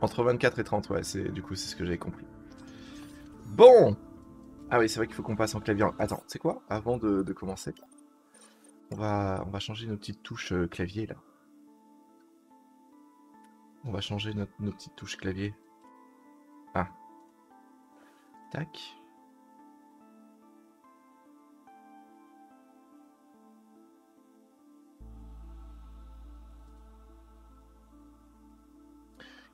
Entre 24 et 30, ouais, du coup, c'est ce que j'avais compris. Bon. Ah oui, c'est vrai qu'il faut qu'on passe en clavier. Attends, c'est quoi? Avant de commencer, on va changer nos petites touches clavier, là. On va changer nos petites touches clavier. Ah. Tac.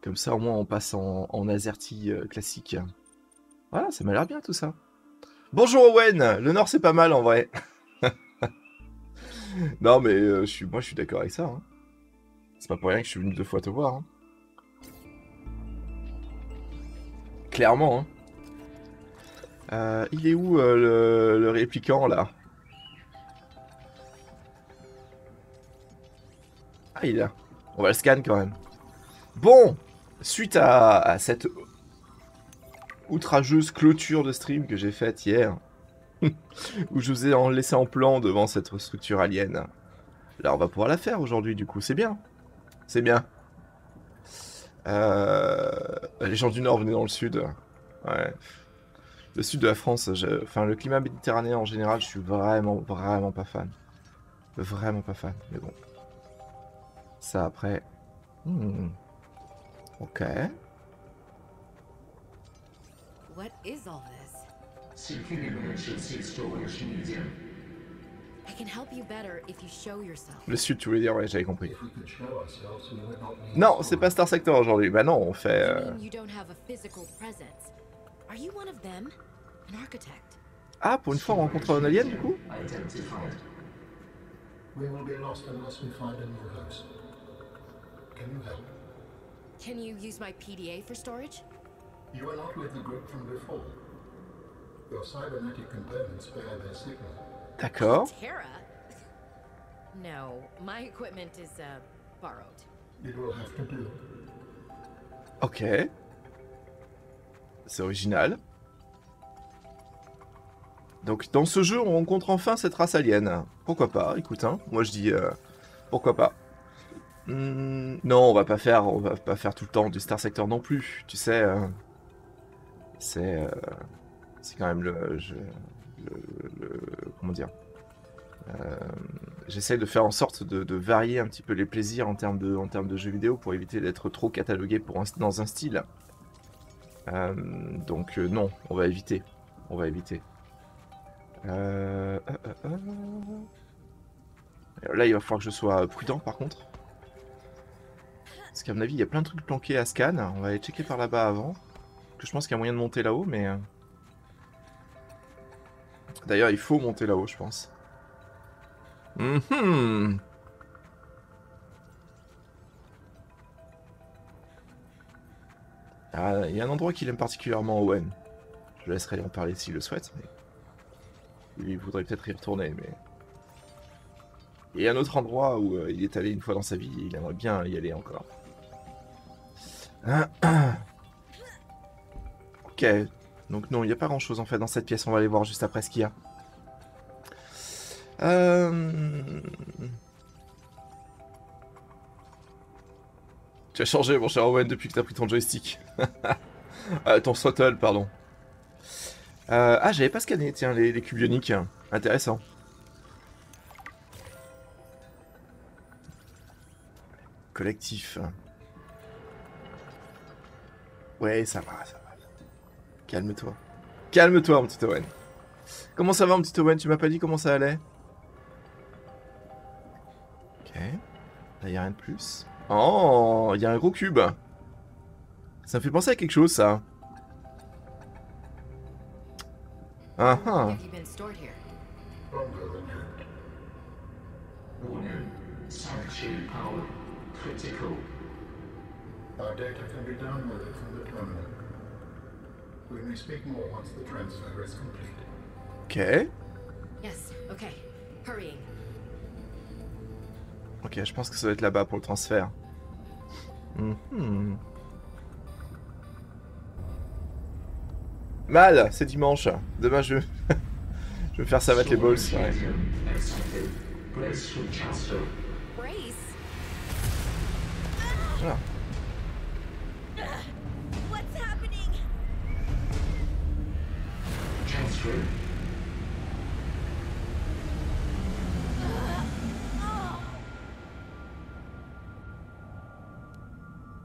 Comme ça, au moins, on passe en AZERTY classique. Voilà, ça m'a l'air bien, tout ça. Bonjour Owen. Le Nord, c'est pas mal, en vrai. Non, mais moi, je suis d'accord avec ça. Hein. C'est pas pour rien que je suis venu 2 fois te voir. Hein. Clairement. Hein. Il est où le répliquant, là? Ah, il est là. On va le scan, quand même. Bon, suite à cette outrageuse clôture de stream que j'ai faite hier, où je vous ai laissé en plan devant cette structure alien, là, on va pouvoir la faire aujourd'hui, du coup. C'est bien. C'est bien. Les gens du Nord venaient dans le Sud. Ouais. Le Sud de la France, enfin, le climat méditerranéen en général, je suis vraiment pas fan. Vraiment pas fan, mais bon. Ça, après... Ok. What is all this? Seeking emergency storage medium. I can help you better if you show yourself. Le Sud, tu voulais dire, ouais, j'avais compris. Non, c'est pas Star Sector aujourd'hui. Bah non, on fait... You don't have a physical presence. Are you one of them? An architect? Ah, pour une fois, on rencontre un alien, du coup? Identified. We will be lost unless we find a new host. Can you help? Can you use my PDA for storage? You are not with the group from before. Your cybernetic components bear their signal. D'accord. Terra? No, my equipment is borrowed. It will have to do. Ok. C'est original. Donc dans ce jeu, on rencontre enfin cette race alien. Pourquoi pas, écoute, hein. Moi je dis pourquoi pas. Non, on va pas faire tout le temps du Star Sector non plus. Tu sais, c'est quand même le comment dire. J'essaie de faire en sorte de varier un petit peu les plaisirs en termes de jeux vidéo pour éviter d'être trop catalogué dans un style. Donc non, on va éviter. On va éviter. Là, il va falloir que je sois prudent par contre. Parce qu'à mon avis, il y a plein de trucs planqués à scan. On va aller checker par là-bas avant. Que je pense qu'il y a moyen de monter là-haut, mais... D'ailleurs, il faut monter là-haut, je pense. Ah, il y a un endroit qu'il aime particulièrement, Owen. Je le laisserai en parler s'il le souhaite, mais... Il voudrait peut-être y retourner, mais... Il y a un autre endroit où il est allé une fois dans sa vie et il aimerait bien y aller encore. Ok. Donc non, il n'y a pas grand-chose en fait dans cette pièce. On va aller voir juste après ce qu'il y a. Tu as changé, mon cher Owen, depuis que tu as pris ton joystick. Ton throttle, pardon. Ah, j'avais pas scanné, tiens, les cubes ioniques. Intéressant. Collectif. Ouais, ça va, ça va. Calme-toi. Calme-toi, mon petit Owen. Comment ça va, mon petit Owen? Tu m'as pas dit comment ça allait? Ok. Là, y a rien de plus. Oh, y a un gros cube. Ça me fait penser à quelque chose, ça. Ah ah. Have you been stored here? Warning. Sanctuary power critical. Our data can be downloaded from the terminal. We may speak more once the transfer is complete. Ok. Yes, okay. Hurrying. Ok, je pense que ça doit être là-bas pour le transfert. Mal, c'est dimanche. Demain, je vais me faire ça mettre les balls. Ouais. Brace for Brace? Voilà.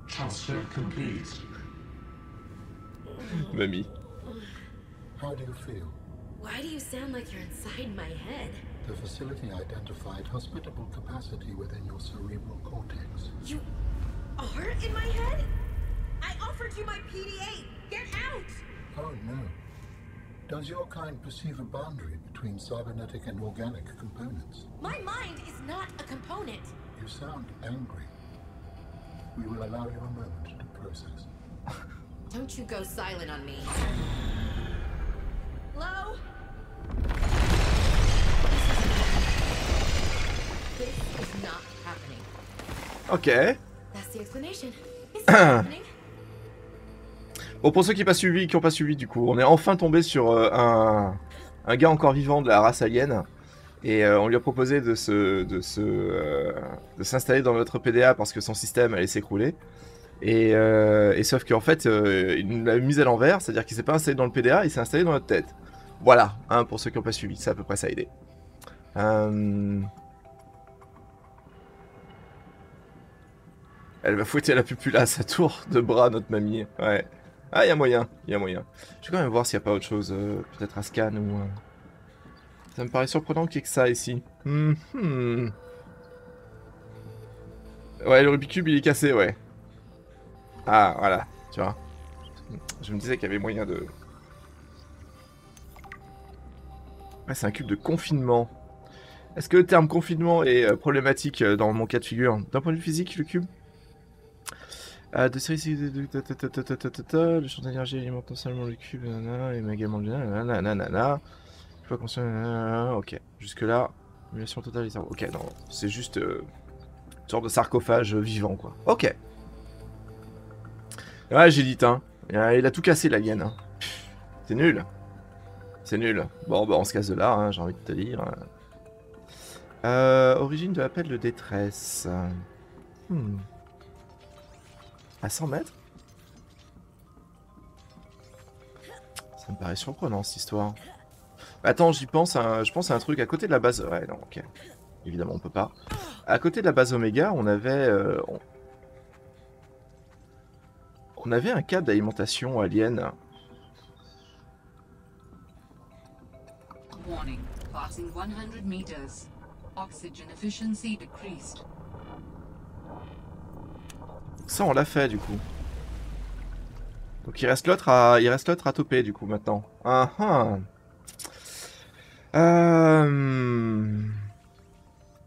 Transfer complete. Mamie. How do you feel? Why do you sound like you're inside my head? The facility identified hospitable capacity within your cerebral cortex. You are in my head? I offered you my PDA! Get out! Oh no. Does your kind perceive a boundary between cybernetic and organic components? My mind is not a component. You sound angry. We will allow you a moment to process. Don't you go silent on me. Hello? This is not happening. Ok. That's the explanation. It's not happening. Bon, pour ceux qui n'ont pas suivi, du coup, on est enfin tombé sur un gars encore vivant de la race alien. Et on lui a proposé de s'installer dans notre PDA parce que son système allait s'écrouler. Et sauf qu'en fait, il nous l'a mis à l'envers, c'est-à-dire qu'il s'est pas installé dans le PDA, il s'est installé dans notre tête. Voilà, hein, pour ceux qui n'ont pas suivi, c'est à peu près ça a aidé. Elle va fouetter la pupulace à tour de bras, notre mamie. Ouais. Ah, il y a moyen, il y a moyen. Je vais quand même voir s'il n'y a pas autre chose, peut-être un scan ou... Ça me paraît surprenant qu'il y ait que ça ici. Ouais, le Rubik's Cube, il est cassé, ouais. Ah, voilà, tu vois. Je me disais qu'il y avait moyen de... Ouais, c'est un cube de confinement. Est-ce que le terme confinement est problématique dans mon cas de figure? D'un point de vue physique, le cube de série le champ d'énergie alimente non seulement le cube, et également le nanana. Je suis pas conscient. Ok, jusque là, simulation totale des cerveaux. Ok, non, c'est juste une sorte de sarcophage vivant, quoi. Ok. Ouais, j'ai dit, hein. Il a tout cassé, l'alien. Hein. C'est nul. C'est nul. Bon, bah, on se casse de là, hein, j'ai envie de te dire. Origine de l'appel de détresse. À 100 mètres? Ça me paraît surprenant, cette histoire. Attends, j'y pense, je pense à un truc à côté de la base... Ouais, non, ok. Évidemment, on peut pas. À côté de la base Oméga, on avait... On avait un câble d'alimentation alien. Warning, passing 100 meters. Oxygen efficiency decreased. Ça, on l'a fait, du coup. Donc, il reste l'autre à toper, du coup, maintenant.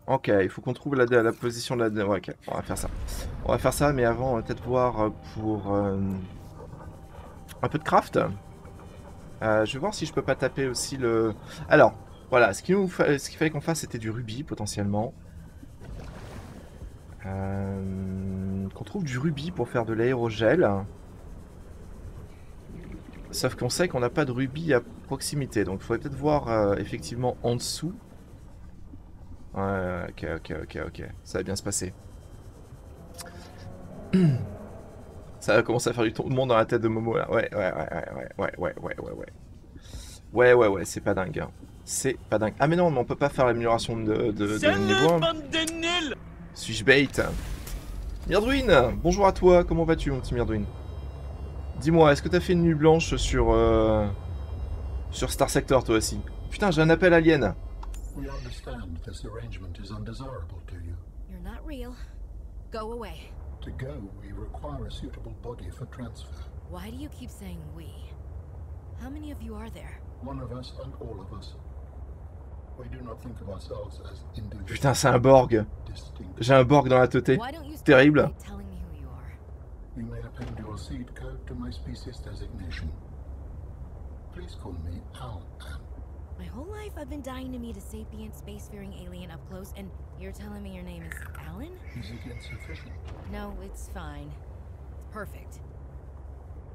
Ok, il faut qu'on trouve la position de la... Ouais, ok, on va faire ça. On va faire ça, mais avant, on va peut-être voir pour... un peu de craft. Je vais voir si je peux pas taper aussi le... Alors, voilà, ce qu'il fallait qu'on fasse, c'était du rubis, potentiellement. Qu'on trouve du rubis pour faire de l'aérogel. Sauf qu'on sait qu'on n'a pas de rubis à proximité. Donc il faudrait peut-être voir effectivement en dessous. Ouais, ok. Ça va bien se passer. Ça va commencer à faire du monde dans la tête de Momo là. Ouais, c'est pas dingue. Hein. C'est pas dingue. Ah mais non, mais on peut pas faire l'amélioration de niveau 1. Suis-je bait? Myrdwin, bonjour à toi, comment vas-tu mon petit Myrdwin? Dis-moi, est-ce que t'as fait une nuit blanche sur Star Sector toi aussi? Putain, j'ai un appel alien. We understand this arrangement is undesirable to you. You're not real. Go away. To go, we require a suitable body for transfer. Why do you keep saying we? How many of you are there? One of us and all of us. We do not think of ourselves as individual. Putain, c'est un Borg. J'ai un Borg dans la tête. Terrible. Telling me who you are. You may append your seed code to my species designation. Please call me Al. My whole life I've been dying to meet a sapient, spacefaring alien up close, and you're telling me your name is Alan? Is it insufficient? No, it's fine. It's perfect.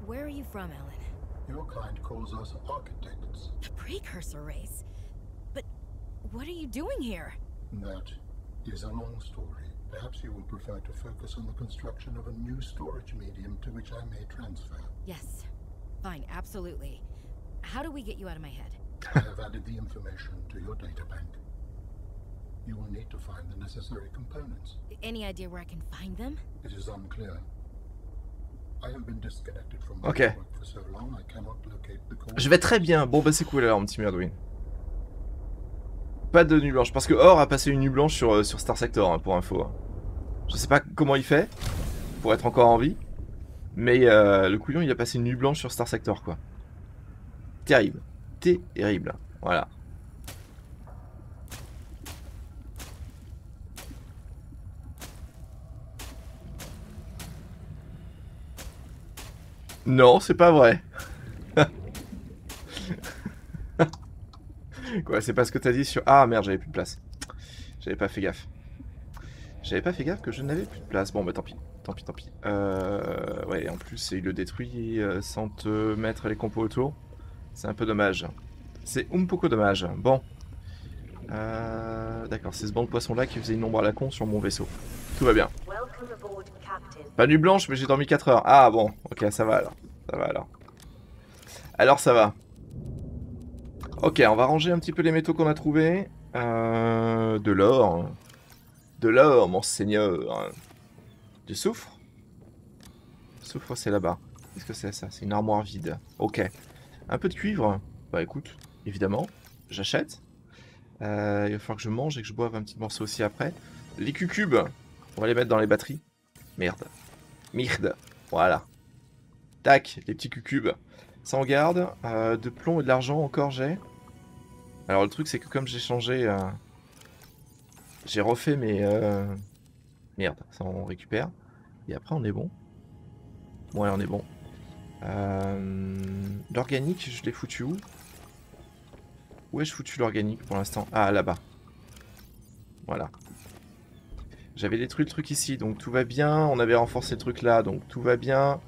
Where are you from, Alan? Your kind calls us architects. The precursor race? But what are you doing here? That is a long story. Perhaps you will prefer to focus on the construction of a new storage medium to which I may transfer. Yes. Fine, absolutely. How do we get you out of my head? I have added the information to your data bank. You will need to find the necessary components. Any idea where I can find them? It is unclear. I have been disconnected from my Ok. network for so long I cannot locate the cause. Je vais très bien. Bon bah c'est cool alors, mon petit Merdouin. Pas de nuit blanche. Parce que Or a passé une nuit blanche sur Star Sector, hein, pour info. Hein. Je sais pas comment il fait pour être encore en vie. Mais le couillon, il a passé une nuit blanche sur Star Sector, quoi. Terrible. Terrible. Voilà. Non, c'est pas vrai. Quoi, c'est pas ce que t'as dit sur... Ah merde, j'avais plus de place. J'avais pas fait gaffe. J'avais pas fait gaffe que je n'avais plus de place. Bon bah tant pis. Tant pis, tant pis. Ouais, en plus, il le détruit sans te mettre les compos autour. C'est un peu dommage. C'est un peu dommage. Bon. D'accord, c'est ce banc de poisson là qui faisait une ombre à la con sur mon vaisseau. Tout va bien. Pas nuit blanche, mais j'ai dormi 4 heures. Ah bon, ok, ça va alors. Ça va alors. Alors ça va. Ok, on va ranger un petit peu les métaux qu'on a trouvés. De l'or. De l'or, mon seigneur. Du soufre. Soufre, c'est là-bas. Qu'est-ce que c'est ça? C'est une armoire vide. Ok. Un peu de cuivre. Bah écoute, évidemment, j'achète. Il va falloir que je mange et que je boive un petit morceau aussi après. Les cucubes, on va les mettre dans les batteries. Merde. Merde. Voilà. Tac, les petits cucubes. Ça en garde. De plomb et de l'argent encore j'ai. Alors le truc c'est que comme j'ai changé... j'ai refait mes... Merde, ça on récupère. Et après on est bon. Ouais, on est bon. L'organique, je l'ai foutu où? Où ai-je foutu l'organique pour l'instant? Ah, là-bas. Voilà. J'avais détruit le truc ici, donc tout va bien. On avait renforcé le truc là, donc tout va bien.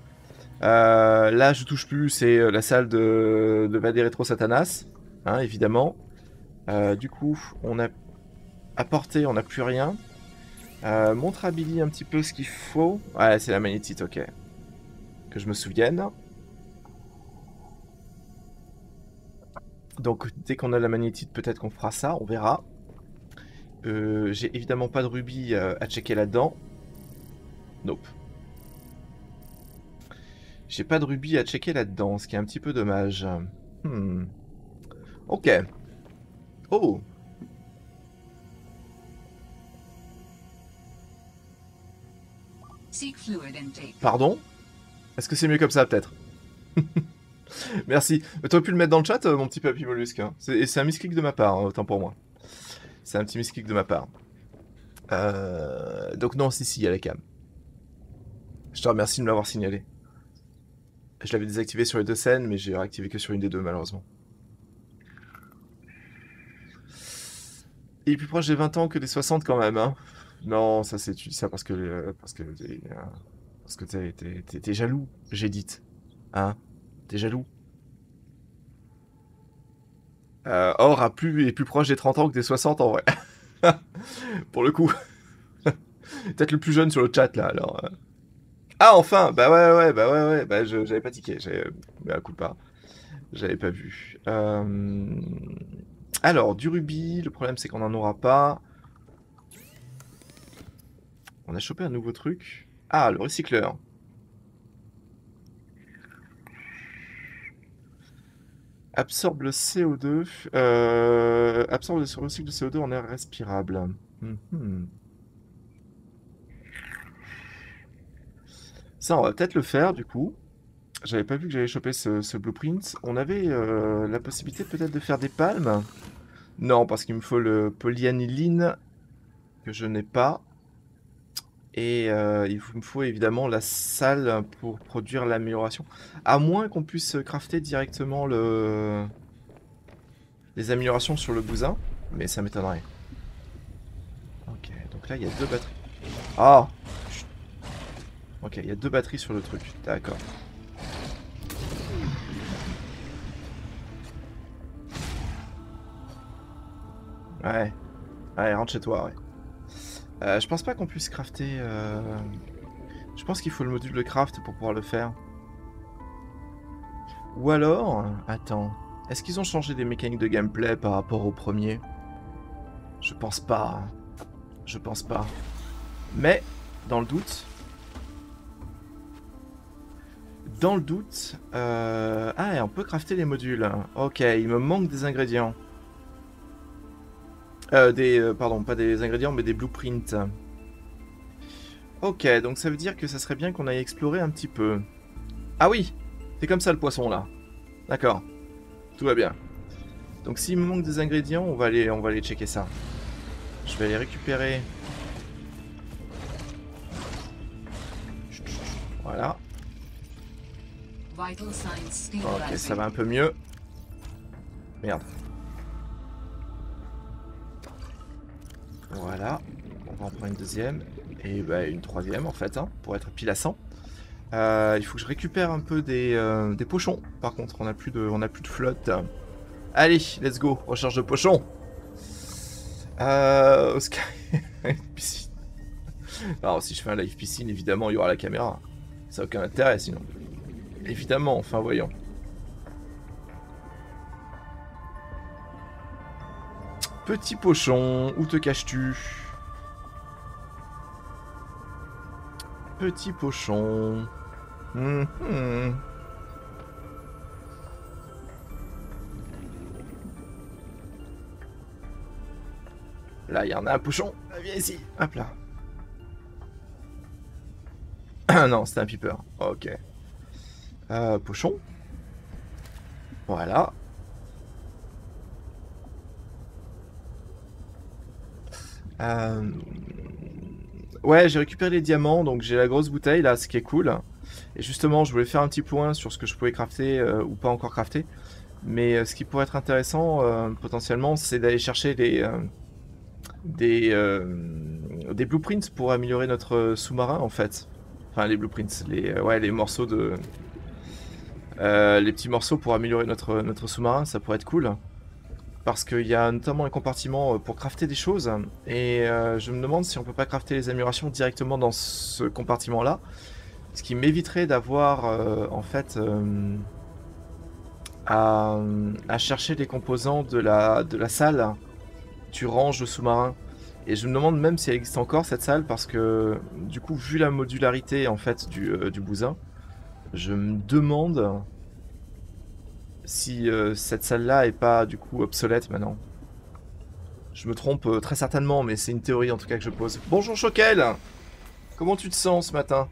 Là, je touche plus, c'est la salle de Vader Retro Satanas. Hein, évidemment. Du coup, on a apporté, on n'a plus rien. Montre à Billy un petit peu ce qu'il faut. Ouais, c'est la magnétite, ok. Que je me souvienne. Donc, dès qu'on a la magnétite, peut-être qu'on fera ça, on verra. J'ai évidemment pas de rubis à checker là-dedans. Nope. J'ai pas de rubis à checker là-dedans, ce qui est un petit peu dommage. Ok. Oh. Seek fluid intake. Pardon? Est-ce que c'est mieux comme ça, peut-être? Merci. T'aurais pu le mettre dans le chat, mon petit papy mollusque. Hein. C'est un misclick de ma part, hein, autant pour moi. C'est un petit misclick de ma part. Donc non, si, il y a la cam. Je te remercie de me l'avoir signalé. Je l'avais désactivé sur les deux scènes, mais j'ai réactivé que sur une des deux, malheureusement. Il est plus proche des 20 ans que des 60 quand même, hein. Non, ça c'est tu dis ça parce que t'es jaloux, j'ai dit. Hein? T'es jaloux? Or est plus proche des 30 ans que des 60 en vrai. Pour le coup. Peut-être le plus jeune sur le chat là, alors. Ah enfin! Bah ouais, bah j'avais pas tiqué, bah coup pas. J'avais pas vu. Alors, du rubis, le problème c'est qu'on en aura pas. On a chopé un nouveau truc. Ah, le recycleur. Absorbe le CO2. Absorbe le recycle de CO2 en air respirable. Ça, on va peut-être le faire, du coup. J'avais pas vu que j'allais choper ce blueprint. On avait la possibilité peut-être de faire des palmes. Non, parce qu'il me faut le polyaniline, que je n'ai pas. Et il me faut évidemment la salle pour produire l'amélioration. À moins qu'on puisse crafter directement les améliorations sur le bousin. Mais ça m'étonnerait. Ok, donc là il y a 2 batteries. Ah! Ok, il y a 2 batteries sur le truc. D'accord. Ouais. Ouais, rentre chez toi, ouais. Je pense pas qu'on puisse crafter... Je pense qu'il faut le module de craft pour pouvoir le faire. Ou alors... Attends. Est-ce qu'ils ont changé des mécaniques de gameplay par rapport au premier? Je pense pas. Hein. Je pense pas. Mais, dans le doute... Ah, et on peut crafter les modules. Ok, il me manque des ingrédients. Pardon, pas des ingrédients, mais des blueprints. Ok, donc ça veut dire que ça serait bien qu'on aille explorer un petit peu. Ah oui, c'est comme ça le poisson là. D'accord, tout va bien. Donc s'il me manque des ingrédients, on va aller checker ça. Je vais aller récupérer. Voilà. Ok, ça va un peu mieux. Merde. Voilà. On va en prendre une deuxième. Et bah, une troisième en fait, hein, pour être pile à 100. Il faut que je récupère un peu des pochons. Par contre, on a plus de flotte. Allez, let's go. Recherche de pochons. Oscar. Piscine. Alors, si je fais un live piscine, évidemment, il y aura la caméra. Ça n'a aucun intérêt sinon. Évidemment, enfin, voyons. Petit pochon, où te caches-tu? Petit pochon. Là, il y en a un pochon. Viens ici. Hop là. Non, c'était un peeper. Ok. Pochon. Voilà. Ouais, j'ai récupéré les diamants, donc j'ai la grosse bouteille là, ce qui est cool. Et justement, je voulais faire un petit point sur ce que je pouvais crafter ou pas encore crafter. Mais ce qui pourrait être intéressant potentiellement, c'est d'aller chercher des blueprints pour améliorer notre sous-marin en fait. Enfin, les blueprints, les morceaux de... les petits morceaux pour améliorer notre sous-marin, ça pourrait être cool. Parce qu'il y a notamment un compartiment pour crafter des choses. Et je me demande si on peut pas crafter les améliorations directement dans ce compartiment-là. Ce qui m'éviterait d'avoir, en fait, à chercher les composants de la salle du range sous-marin. Et je me demande même si elle existe encore, cette salle, parce que, du coup, vu la modularité, en fait, du bousin, je me demande... si cette salle-là est pas du coup obsolète maintenant. Je me trompe très certainement, mais c'est une théorie en tout cas que je pose. Bonjour Choquel. Comment tu te sens ce matin?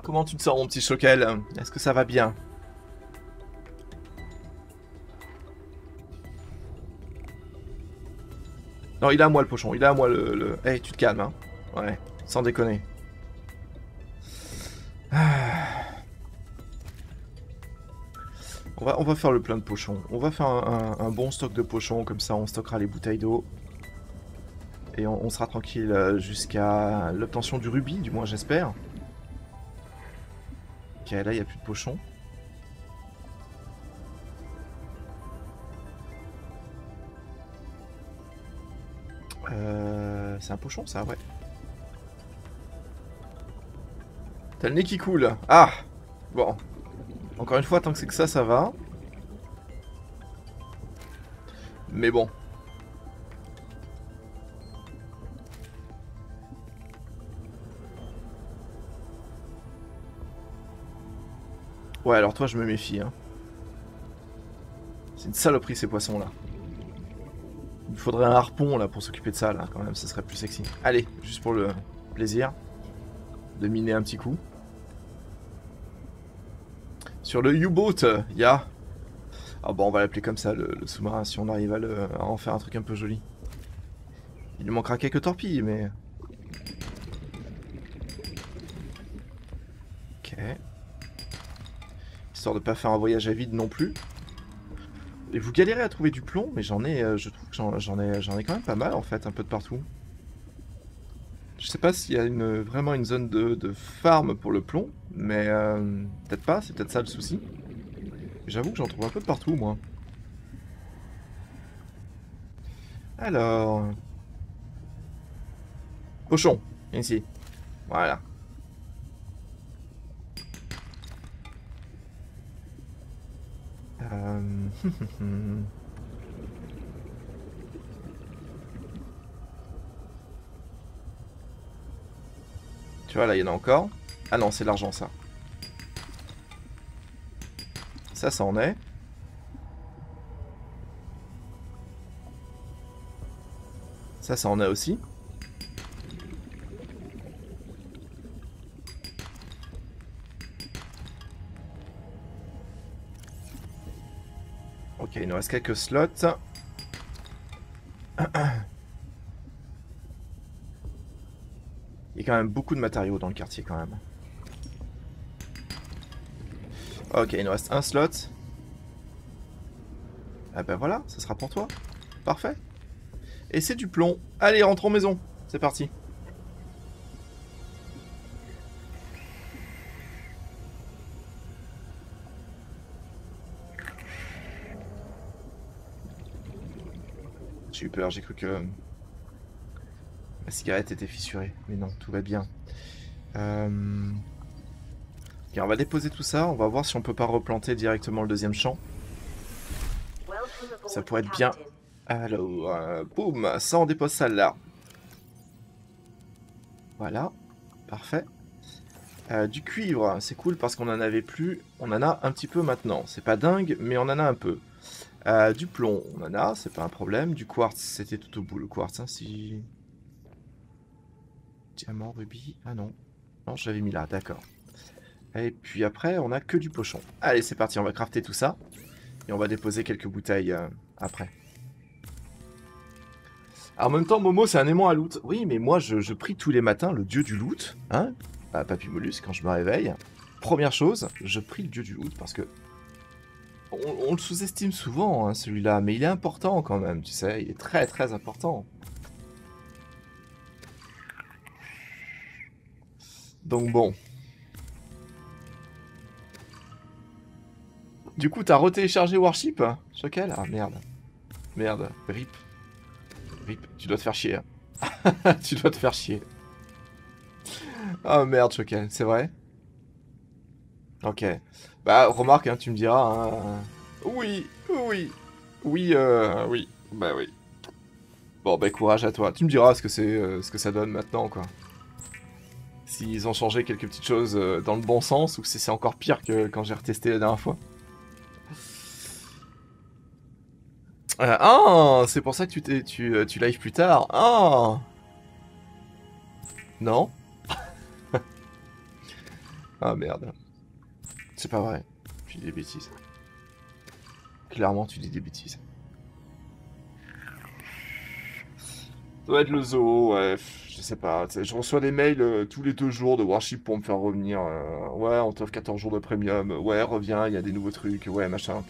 Comment tu te sens mon petit Choquel? Est-ce que ça va bien? Non, il est à moi le pochon, il est à moi le... Hey, tu te calmes, hein. Ouais, sans déconner. On va faire le plein de pochons. On va faire un bon stock de pochons, comme ça on stockera les bouteilles d'eau. Et on sera tranquille jusqu'à l'obtention du rubis, du moins j'espère. Ok, là il n'y a plus de pochons. C'est un pochon ça, ouais. T'as le nez qui coule. Ah! Bon. Encore une fois, tant que c'est que ça va. Mais bon. Ouais, alors toi, je me méfie. Hein. C'est une saloperie, ces poissons-là. Il faudrait un harpon, là, pour s'occuper de ça, là, quand même. Ça serait plus sexy. Allez, juste pour le plaisir de miner un petit coup. Sur le U-boat, il y a... Ah bon, on va l'appeler comme ça, le sous-marin, si on arrive à en faire un truc un peu joli. Il lui manquera quelques torpilles, mais... Ok. Histoire de pas faire un voyage à vide non plus. Et vous galérez à trouver du plomb, mais j'en ai... je trouve que j'en ai quand même pas mal, en fait, un peu de partout. Je sais pas s'il y a vraiment une zone de farm pour le plomb, mais peut-être pas, c'est peut-être ça le souci. J'avoue que j'en trouve un peu de partout, moi. Alors... Pochon, viens ici. Voilà. Tu vois, là, il y en a encore. Ah non, c'est de l'argent, ça. Ça en est. Ça en est aussi. Ok, il nous reste quelques slots. Il y a quand même beaucoup de matériaux dans le quartier quand même. Ok, il nous reste un slot. Ah ben voilà, ça sera pour toi. Parfait. Et c'est du plomb. Allez, rentrons maison. C'est parti. J'ai eu peur, j'ai cru que la cigarette était fissurée. Mais non, tout va bien. Ok, on va déposer tout ça. On va voir si on peut pas replanter directement le deuxième champ. Ça pourrait être bien. Alors, boum, ça on dépose ça là. Voilà, parfait. Du cuivre, c'est cool parce qu'on en avait plus. On en a un petit peu maintenant. C'est pas dingue, mais on en a un peu. Du plomb, on en a, c'est pas un problème. Du quartz, c'était tout au bout le quartz. Hein, si... Diamant, rubis, ah non. Non, je l'avais mis là, d'accord. Et puis après, on a que du pochon. Allez, c'est parti, on va crafter tout ça. Et on va déposer quelques bouteilles après. Alors, en même temps, Momo, c'est un aimant à loot. Oui, mais moi, je prie tous les matins le dieu du loot. Hein, Papymolus, quand je me réveille. Première chose, je prie le dieu du loot parce que... On le sous-estime souvent, hein, celui-là. Mais il est important quand même, tu sais. Il est très, très important. Donc bon. Du coup, t'as retéléchargé Warship, Choquel? Ah merde. Merde. RIP. RIP. Tu dois te faire chier. Tu dois te faire chier. Ah merde, Choquel. C'est vrai? Ok. Bah, remarque, hein, tu me diras. Hein, oui, oui. Oui, oui. Bah oui. Bon, bah courage à toi. Tu me diras ce que c'est, ce que ça donne maintenant, quoi. S'ils ont changé quelques petites choses dans le bon sens, ou si c'est encore pire que quand j'ai retesté la dernière fois. Ah, c'est pour ça que tu live plus tard. Ah. Non. Ah merde. C'est pas vrai. Tu dis des bêtises. Clairement, tu dis des bêtises. Ça doit être le zoo, ouais. Je sais pas. Je reçois des mails tous les 2 jours de Warship pour me faire revenir. Ouais, on t'offre 14 jours de premium. Ouais, reviens, il y a des nouveaux trucs. Ouais, machin.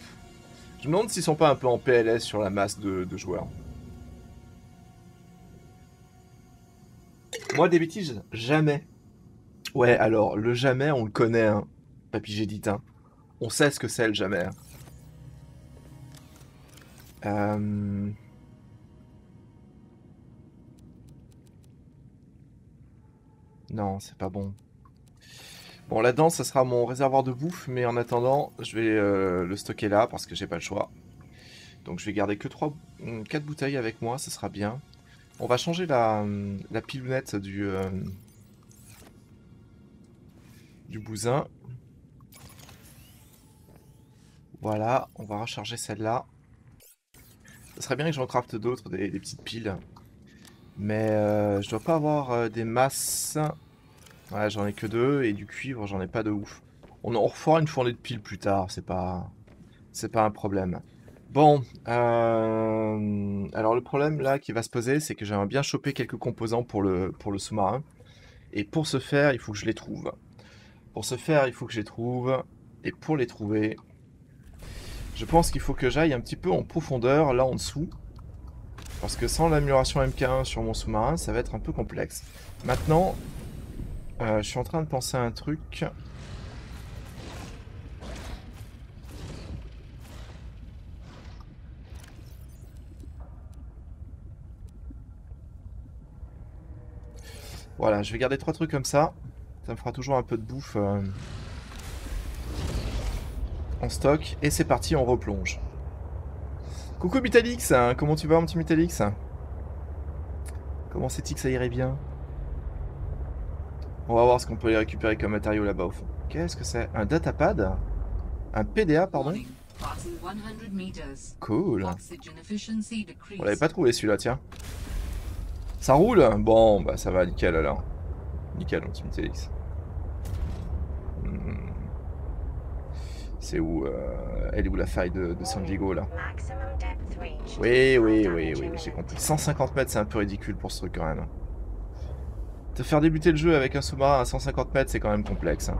Je me demande s'ils sont pas un peu en PLS sur la masse de joueurs. Moi, des bêtises, jamais. Ouais, alors, le jamais, on le connaît, hein. Papy Géditin. On sait ce que c'est le jamais. Non, c'est pas bon. Bon, là-dedans, ça sera mon réservoir de bouffe, mais en attendant, je vais le stocker là, parce que j'ai pas le choix. Donc je vais garder que 4 bouteilles avec moi, ça sera bien. On va changer la pilounette du bousin. Voilà, on va recharger celle-là. Ça serait bien que j'en crafte d'autres, des petites piles. Mais je dois pas avoir des masses. Ouais, j'en ai que 2, et du cuivre, j'en ai pas de ouf. On refera une fournée de piles plus tard, c'est pas un problème. Bon, alors le problème là qui va se poser, c'est que j'aimerais bien choper quelques composants pour le sous-marin. Et pour ce faire, il faut que je les trouve. Et pour les trouver, je pense qu'il faut que j'aille un petit peu en profondeur, là en dessous. Parce que sans l'amélioration MK1 sur mon sous-marin, ça va être un peu complexe. Maintenant, je suis en train de penser à un truc. Voilà, je vais garder 3 trucs comme ça. Ça me fera toujours un peu de bouffe. en stock. Et c'est parti, on replonge. Coucou Mutalix, hein, comment tu vas mon petit Mutalix? Comment c'est-il que ça irait bien? On va voir ce qu'on peut aller récupérer comme matériau là-bas au fond. Qu'est-ce que c'est? Un datapad? Un PDA, pardon? Warning. Passing 100 meters. Cool. Oxygen efficiency On l'avait decreased. pas trouvé celui-là, tiens. Ça roule? Bon, bah ça va, nickel alors. Nickel, mon petit Mutalix. C'est où elle est où la faille de San Diego là? Oui, j'ai compris. 150 mètres, c'est un peu ridicule pour ce truc quand même. Te faire débuter le jeu avec un sous-marin à 150 mètres, c'est quand même complexe. Hein.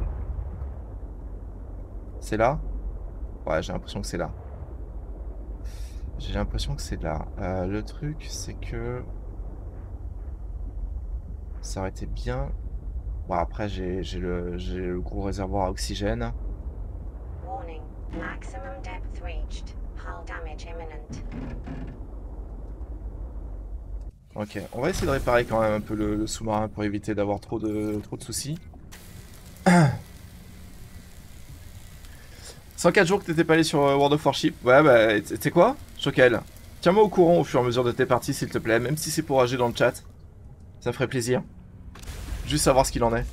C'est là? Ouais, j'ai l'impression que c'est là. J'ai l'impression que c'est là. Le truc, c'est que... ça aurait été bien... Bon, après, j'ai le gros réservoir à oxygène. Warning. Maximum depth reached. Hull damage imminent. Ok, on va essayer de réparer quand même un peu le sous-marin pour éviter d'avoir trop de soucis. 104 jours que t'étais pas allé sur World of Warship. Ouais, bah, tu sais quoi, Choquel, tiens-moi au courant au fur et à mesure de tes parties, s'il te plaît, même si c'est pour rager dans le chat. Ça me ferait plaisir. Juste savoir ce qu'il en est.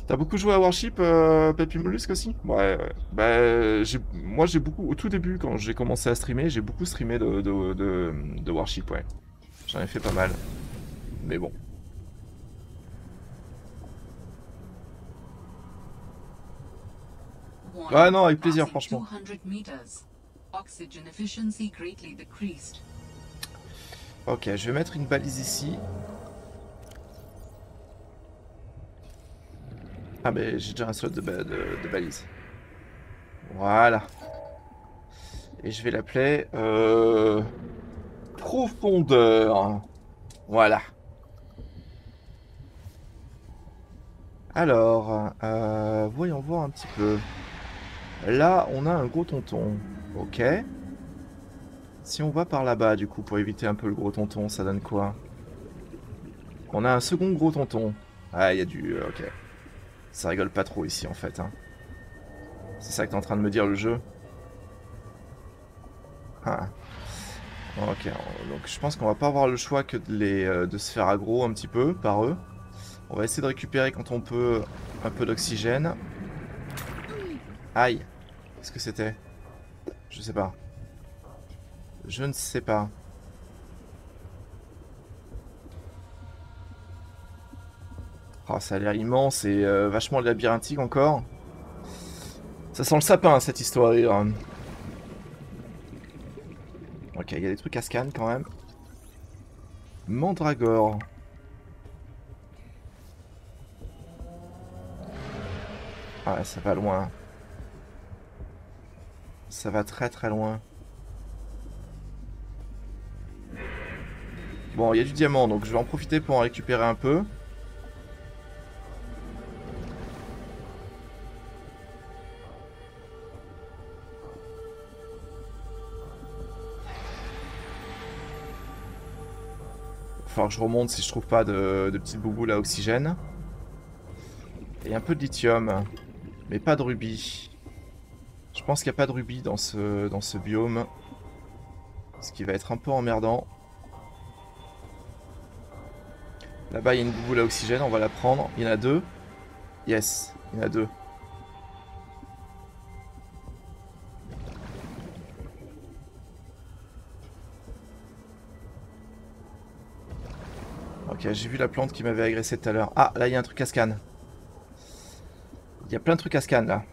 T'as beaucoup joué à Warship, Papy Mollusque aussi? Ouais, ouais. Bah, moi j'ai beaucoup, au tout début, quand j'ai commencé à streamer, j'ai beaucoup streamé de Warship, ouais. J'en ai fait pas mal. Mais bon. Warning. Ouais, non, avec plaisir, Passing franchement. 200 meters. Oxygen efficiency greatly decreased. Ok, je vais mettre une balise ici. Ah mais j'ai déjà un slot de balise. Voilà. Et je vais l'appeler... profondeur. Voilà. Alors, voyons voir un petit peu. Là, on a un gros tonton. Ok. Si on va par là-bas, du coup, pour éviter un peu le gros tonton, ça donne quoi? On a un second gros tonton. Ah, il y a du... ok. Ça rigole pas trop ici, en fait. Hein. C'est ça que t'es en train de me dire, le jeu? Ah. Ok, donc je pense qu'on va pas avoir le choix que de se faire aggro un petit peu par eux. On va essayer de récupérer quand on peut un peu d'oxygène. Aïe. Qu'est-ce que c'était? Je sais pas. Je ne sais pas. Oh, ça a l'air immense et vachement labyrinthique encore. Ça sent le sapin, cette histoire. Ok, il y a des trucs à scan quand même. Mandragore. Ah, ça va loin. Ça va très très loin. Bon, il y a du diamant, donc je vais en profiter pour en récupérer un peu. Il va falloir que je remonte si je trouve pas de petites bouboules à oxygène. Et un peu de lithium, mais pas de rubis. Je pense qu'il n'y a pas de rubis dans ce biome. Ce qui va être un peu emmerdant. Là-bas, il y a une bouboule à oxygène, on va la prendre. Il y en a deux. Yes, il y en a deux. Ok, j'ai vu la plante qui m'avait agressé tout à l'heure. Ah, là, il y a un truc à scan. Il y a plein de trucs à scan, là.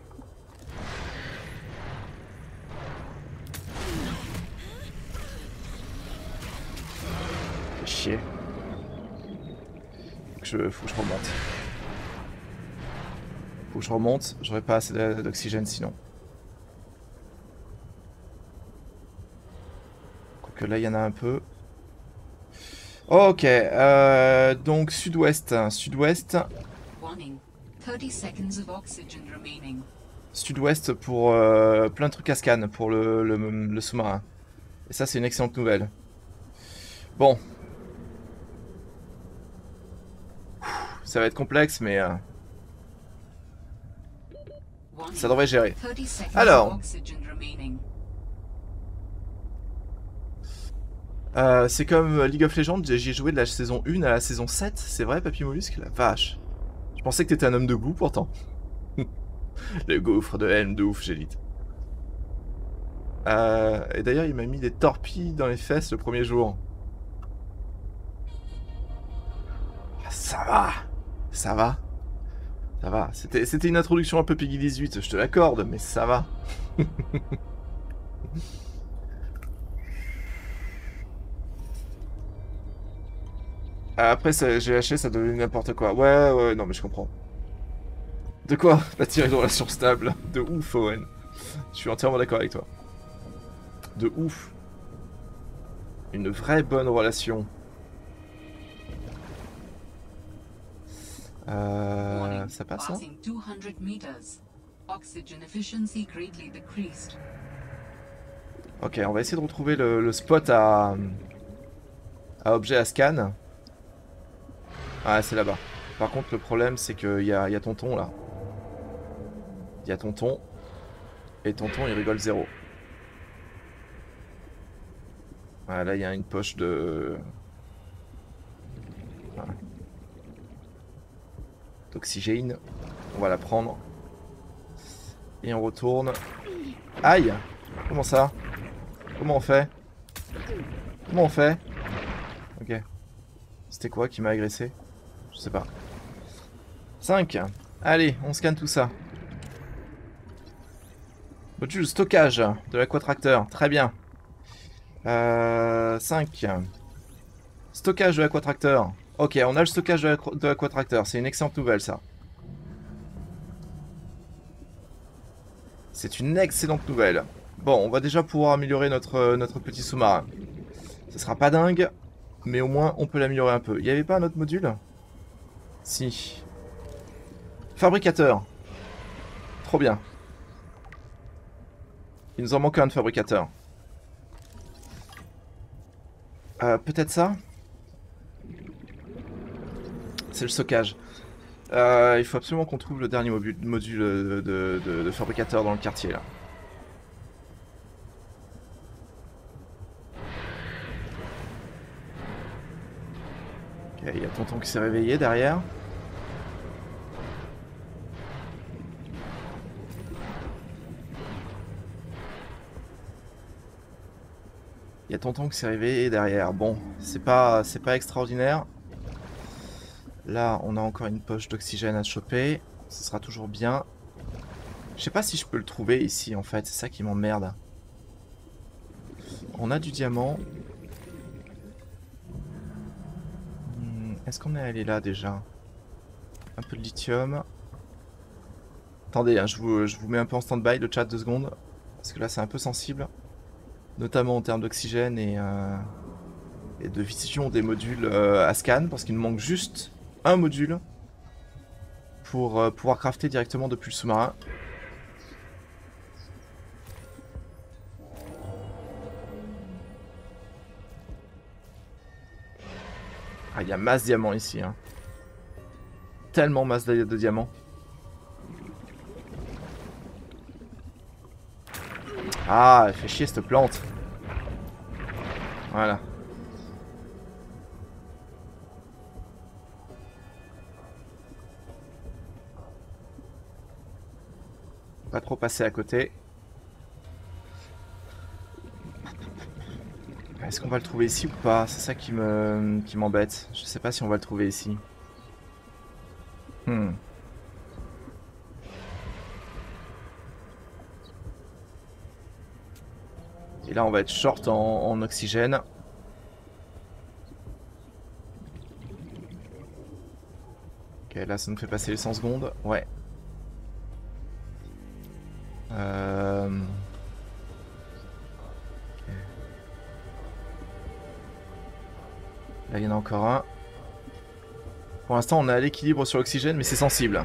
Chier. Faut que je remonte. Faut que je remonte. J'aurais pas assez d'oxygène sinon. Quoique là, il y en a un peu. Ok, donc sud-ouest. Sud-ouest. Warning. 30 seconds of oxygen remaining. Sud-ouest pour plein de trucs à scan pour le sous-marin. Et ça, c'est une excellente nouvelle. Bon. Ça va être complexe, mais Ça devrait gérer. 30 seconds Alors. of oxygen remaining. C'est comme League of Legends, j'y ai joué de la saison 1 à la saison 7, c'est vrai Papy Mollusque? La vache. Je pensais que t'étais un homme de goût pourtant. Le gouffre de haine de ouf, j'élite. Et d'ailleurs il m'a mis des torpilles dans les fesses le premier jour. Ah, ça va. Ça va. Ça va. C'était une introduction un peu Peggy 18, je te l'accorde, mais ça va. Après, j'ai lâché, ça devenait n'importe quoi. Ouais, non, mais je comprends. De quoi? Bâtir une relation stable. De ouf, Owen. Je suis entièrement d'accord avec toi. De ouf. Une vraie bonne relation. Ça passe, hein? Passing 200 meters. Oxygen efficiency greatly decreased. Ok, on va essayer de retrouver le spot à objet à scan. Ah, c'est là-bas. Par contre, le problème, c'est qu'il y a Tonton, là. Il y a Tonton. Et Tonton, il rigole zéro. Ah, là, il y a une poche de... Voilà. D'oxygène. On va la prendre. Et on retourne. Aïe! Comment ça? Comment on fait? Comment on fait? Ok. C'était quoi qui m'a agressé? Je sais pas. 5. Allez, on scanne tout ça. Module stockage de l'aquatracteur. Très bien. 5. Stockage de l'aquatracteur. Ok, on a le stockage de l'aquatracteur. C'est une excellente nouvelle, ça. C'est une excellente nouvelle. Bon, on va déjà pouvoir améliorer notre petit sous-marin. Ce sera pas dingue, mais au moins on peut l'améliorer un peu. Il n'y avait pas un autre module? Si. Fabricateur. Trop bien. Il nous en manque un de fabricateur. Peut-être ça? C'est le stockage. Il faut absolument qu'on trouve le dernier module de fabricateur dans le quartier là. Ok, il y a Tonton qui s'est réveillé derrière. Il y a Tonton qui s'est réveillé derrière. Bon, c'est pas extraordinaire. Là, on a encore une poche d'oxygène à choper. Ce sera toujours bien. Je sais pas si je peux le trouver ici, en fait. C'est ça qui m'emmerde. On a du diamant. Est-ce qu'on est allé là, déjà? Un peu de lithium. Attendez, hein, je vous mets un peu en stand-by, le chat, 2 secondes. Parce que là, c'est un peu sensible. Notamment en termes d'oxygène et de vision des modules à scan. Parce qu'il nous manque juste un module pour pouvoir crafter directement depuis le sous-marin. Ah, il y a masse diamants ici. Hein. Tellement masse de diamants. Ah, elle fait chier cette plante. Voilà. Pas trop passer à côté. Est-ce qu'on va le trouver ici ou pas? C'est ça qui m'embête. Je sais pas si on va le trouver ici. Et là on va être short en oxygène. Ok, là ça nous fait passer les 100 secondes. Ouais. Okay. Là il y en a encore un. Pour l'instant on est à l'équilibre sur l'oxygène mais c'est sensible.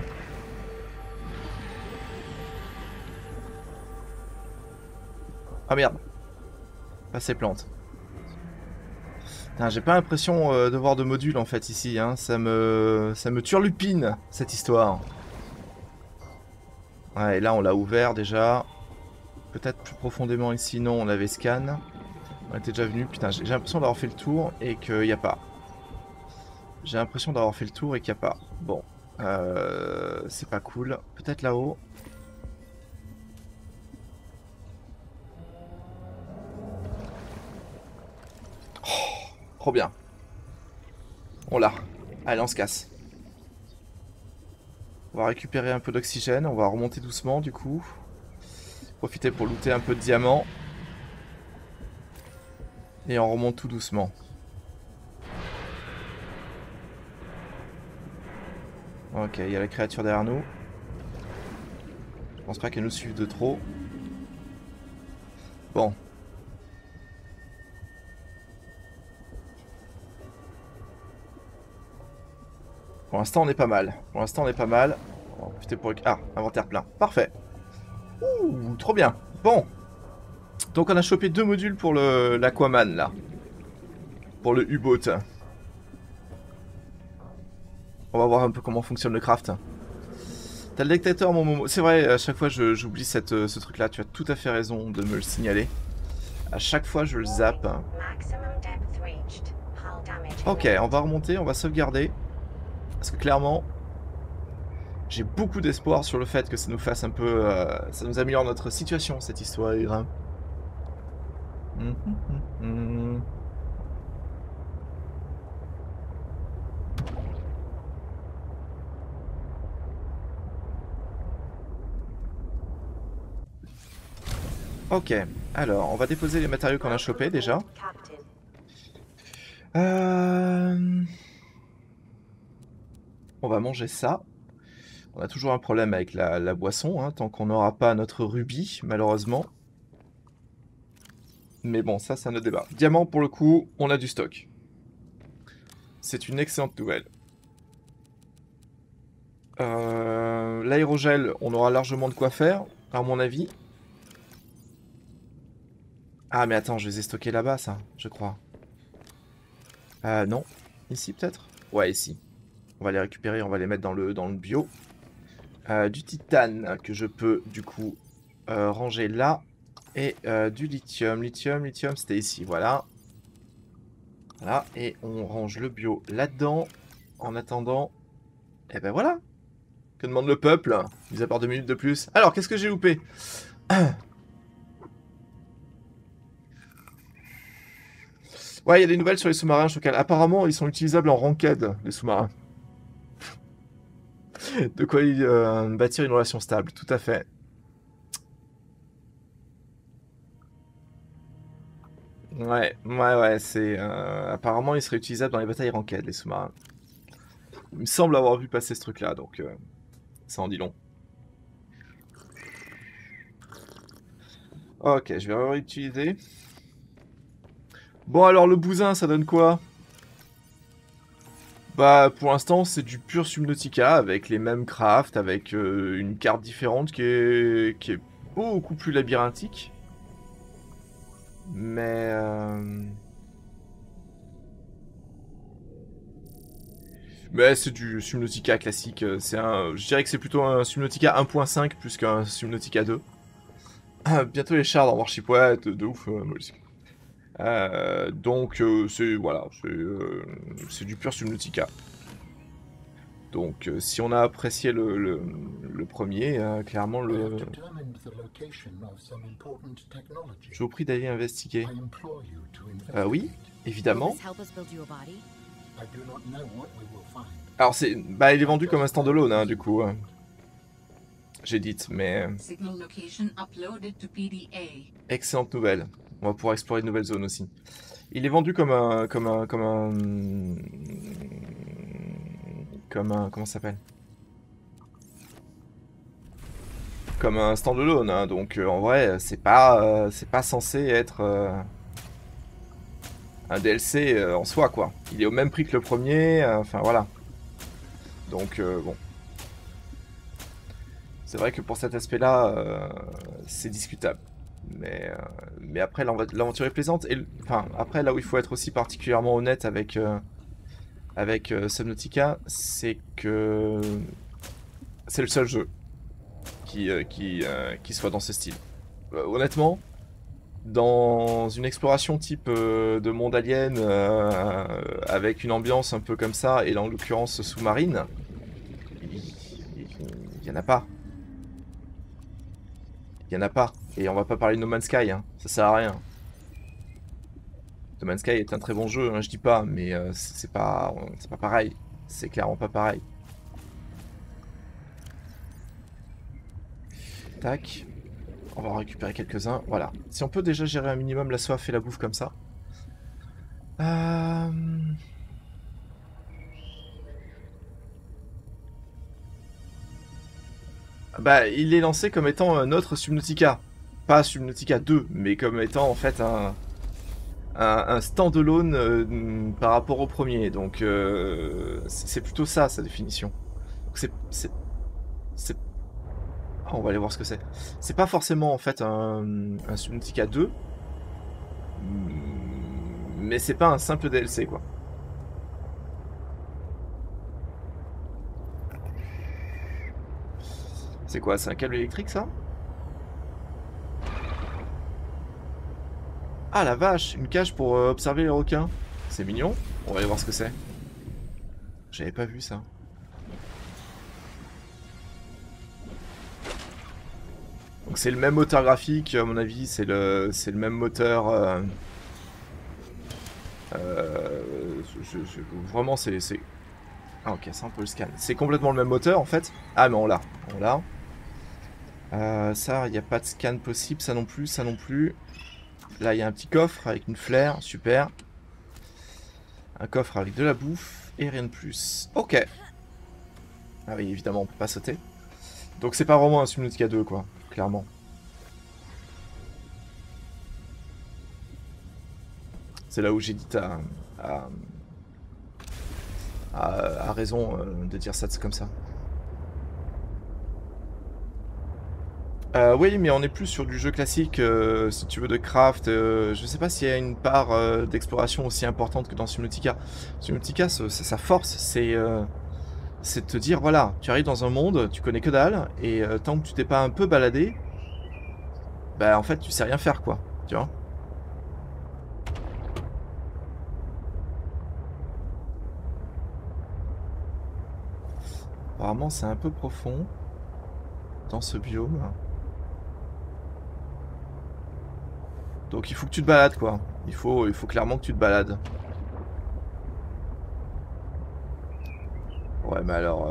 Ah merde. Pas ces plantes. J'ai pas l'impression de voir de module en fait ici. Hein. Ça me turlupine cette histoire. Ouais, et là on l'a ouvert déjà. Peut-être plus profondément ici, non, on avait scan. On était déjà venu. Putain, j'ai l'impression d'avoir fait le tour et qu'il n'y a pas. J'ai l'impression d'avoir fait le tour et qu'il n'y a pas. Bon. C'est pas cool. Peut-être là-haut. Oh, trop bien. On l'a. Allez, on se casse. On va récupérer un peu d'oxygène. On va remonter doucement du coup. Profiter pour looter un peu de diamants. Et on remonte tout doucement. Ok, il y a la créature derrière nous. Je pense pas qu'elle nous suive de trop. Bon. Pour l'instant, on est pas mal. Pour l'instant, on est pas mal. On va profiter pour... Ah, inventaire plein. Parfait. Ouh, trop bien. Bon. Donc, on a chopé 2 modules pour l'Aquaman, là. Pour le U-Boat. On va voir un peu comment fonctionne le craft. T'as le détecteur, mon Momo. C'est vrai, à chaque fois, j'oublie ce truc-là. Tu as tout à fait raison de me le signaler. À chaque fois, je le zappe. Ok, on va remonter, on va sauvegarder. Parce que clairement, j'ai beaucoup d'espoir sur le fait que ça nous fasse un peu... ça nous améliore notre situation, cette histoire. Ok, alors, on va déposer les matériaux qu'on a chopés déjà. On va manger ça. On a toujours un problème avec la boisson, hein, tant qu'on n'aura pas notre rubis, malheureusement. Mais bon, ça, c'est un autre débat. Diamant, pour le coup, on a du stock. C'est une excellente nouvelle. L'aérogel, on aura largement de quoi faire, à mon avis. Ah, mais attends, je les ai stockés là-bas, ça, je crois. Non. Ici, peut-être? Ouais, ici. On va les récupérer, on va les mettre dans le bio. Du titane, que je peux, du coup, ranger là. Et du lithium. Lithium, c'était ici, voilà. Voilà, et on range le bio là-dedans. En attendant... Et ben voilà. Que demande le peuple? Mis à part 2 minutes de plus. Alors, qu'est-ce que j'ai loupé? Ouais, il y a des nouvelles sur les sous-marins, Chocal. Apparemment, ils sont utilisables en ranked, les sous-marins. De quoi bâtir une relation stable, tout à fait. Ouais, c'est... apparemment, ils seraient utilisables dans les batailles ranked, les sous-marins. Il me semble avoir vu passer ce truc-là, donc... ça en dit long. Ok, je vais réutiliser. Bon, alors, le bousin, ça donne quoi? Bah, pour l'instant, c'est du pur Subnautica, avec les mêmes crafts, avec une carte différente qui est beaucoup plus labyrinthique. Mais... mais c'est du Subnautica classique. Je dirais que c'est plutôt un Subnautica 1.5 plus qu'un Subnautica 2. Bientôt les chars dans Warship, ouais, de ouf, mollusque. Donc c'est voilà, c'est du pur Subnautica. Donc si on a apprécié le premier, clairement le... Je vous prie d'aller investiguer. Oui, évidemment. Alors c'est... Bah il est vendu comme un standalone, hein, du coup. J'ai dit, mais... Excellente nouvelle. On va pouvoir explorer de nouvelles zones aussi. Il est vendu comme un... comment ça s'appelle? Comme un standalone, hein, donc en vrai, c'est pas censé être un DLC en soi, quoi. Il est au même prix que le premier, enfin voilà. Donc bon. C'est vrai que pour cet aspect-là, c'est discutable. Mais après, l'aventure est plaisante. Et, enfin, après, là où il faut être aussi particulièrement honnête avec Subnautica, c'est que c'est le seul jeu. qui soit dans ce style. Honnêtement, dans une exploration type de monde alien, avec une ambiance un peu comme ça, et en l'occurrence sous-marine, il y en a pas. Il y en a pas. Et on va pas parler de No Man's Sky, hein. Ça sert à rien. No Man's Sky est un très bon jeu, hein, je dis pas, mais c'est pas pareil. C'est clairement pas pareil. Tac. On va en récupérer quelques-uns. Voilà. Si on peut déjà gérer un minimum la soif et la bouffe comme ça. Bah, il est lancé comme étant un autre Subnautica. Pas Subnautica 2, mais comme étant en fait un standalone par rapport au premier. Donc c'est plutôt ça, sa définition. Donc c'est... Ah, on va aller voir ce que c'est. C'est pas forcément en fait un Subnautica 2, mais c'est pas un simple DLC quoi. C'est quoi? C'est un câble électrique ça? Ah la vache, une cage pour observer les requins. C'est mignon. On va aller voir ce que c'est. J'avais pas vu ça. Donc c'est le même moteur graphique, à mon avis, c'est le même moteur. Vraiment, c'est. Ah ok, ça on peut le scan. C'est complètement le même moteur en fait. Ah mais on l'a. Ça, il n'y a pas de scan possible, ça non plus, ça non plus. Là, il y a un petit coffre avec une flaire, super. Un coffre avec de la bouffe et rien de plus. Ok. Ah oui, évidemment, on peut pas sauter. Donc c'est pas vraiment un Subnautica 2 quoi. Clairement. C'est là où j'hésite à raison de dire ça comme ça. Oui, mais on est plus sur du jeu classique, si tu veux, de craft. Je sais pas s'il y a une part d'exploration aussi importante que dans Subnautica. Subnautica, sa force, c'est de te dire, voilà, tu arrives dans un monde, tu connais que dalle, et tant que tu t'es pas un peu baladé, bah en fait tu sais rien faire quoi, tu vois. Apparemment c'est un peu profond dans ce biome. Donc il faut que tu te balades quoi, il faut clairement que tu te balades. Ouais mais alors,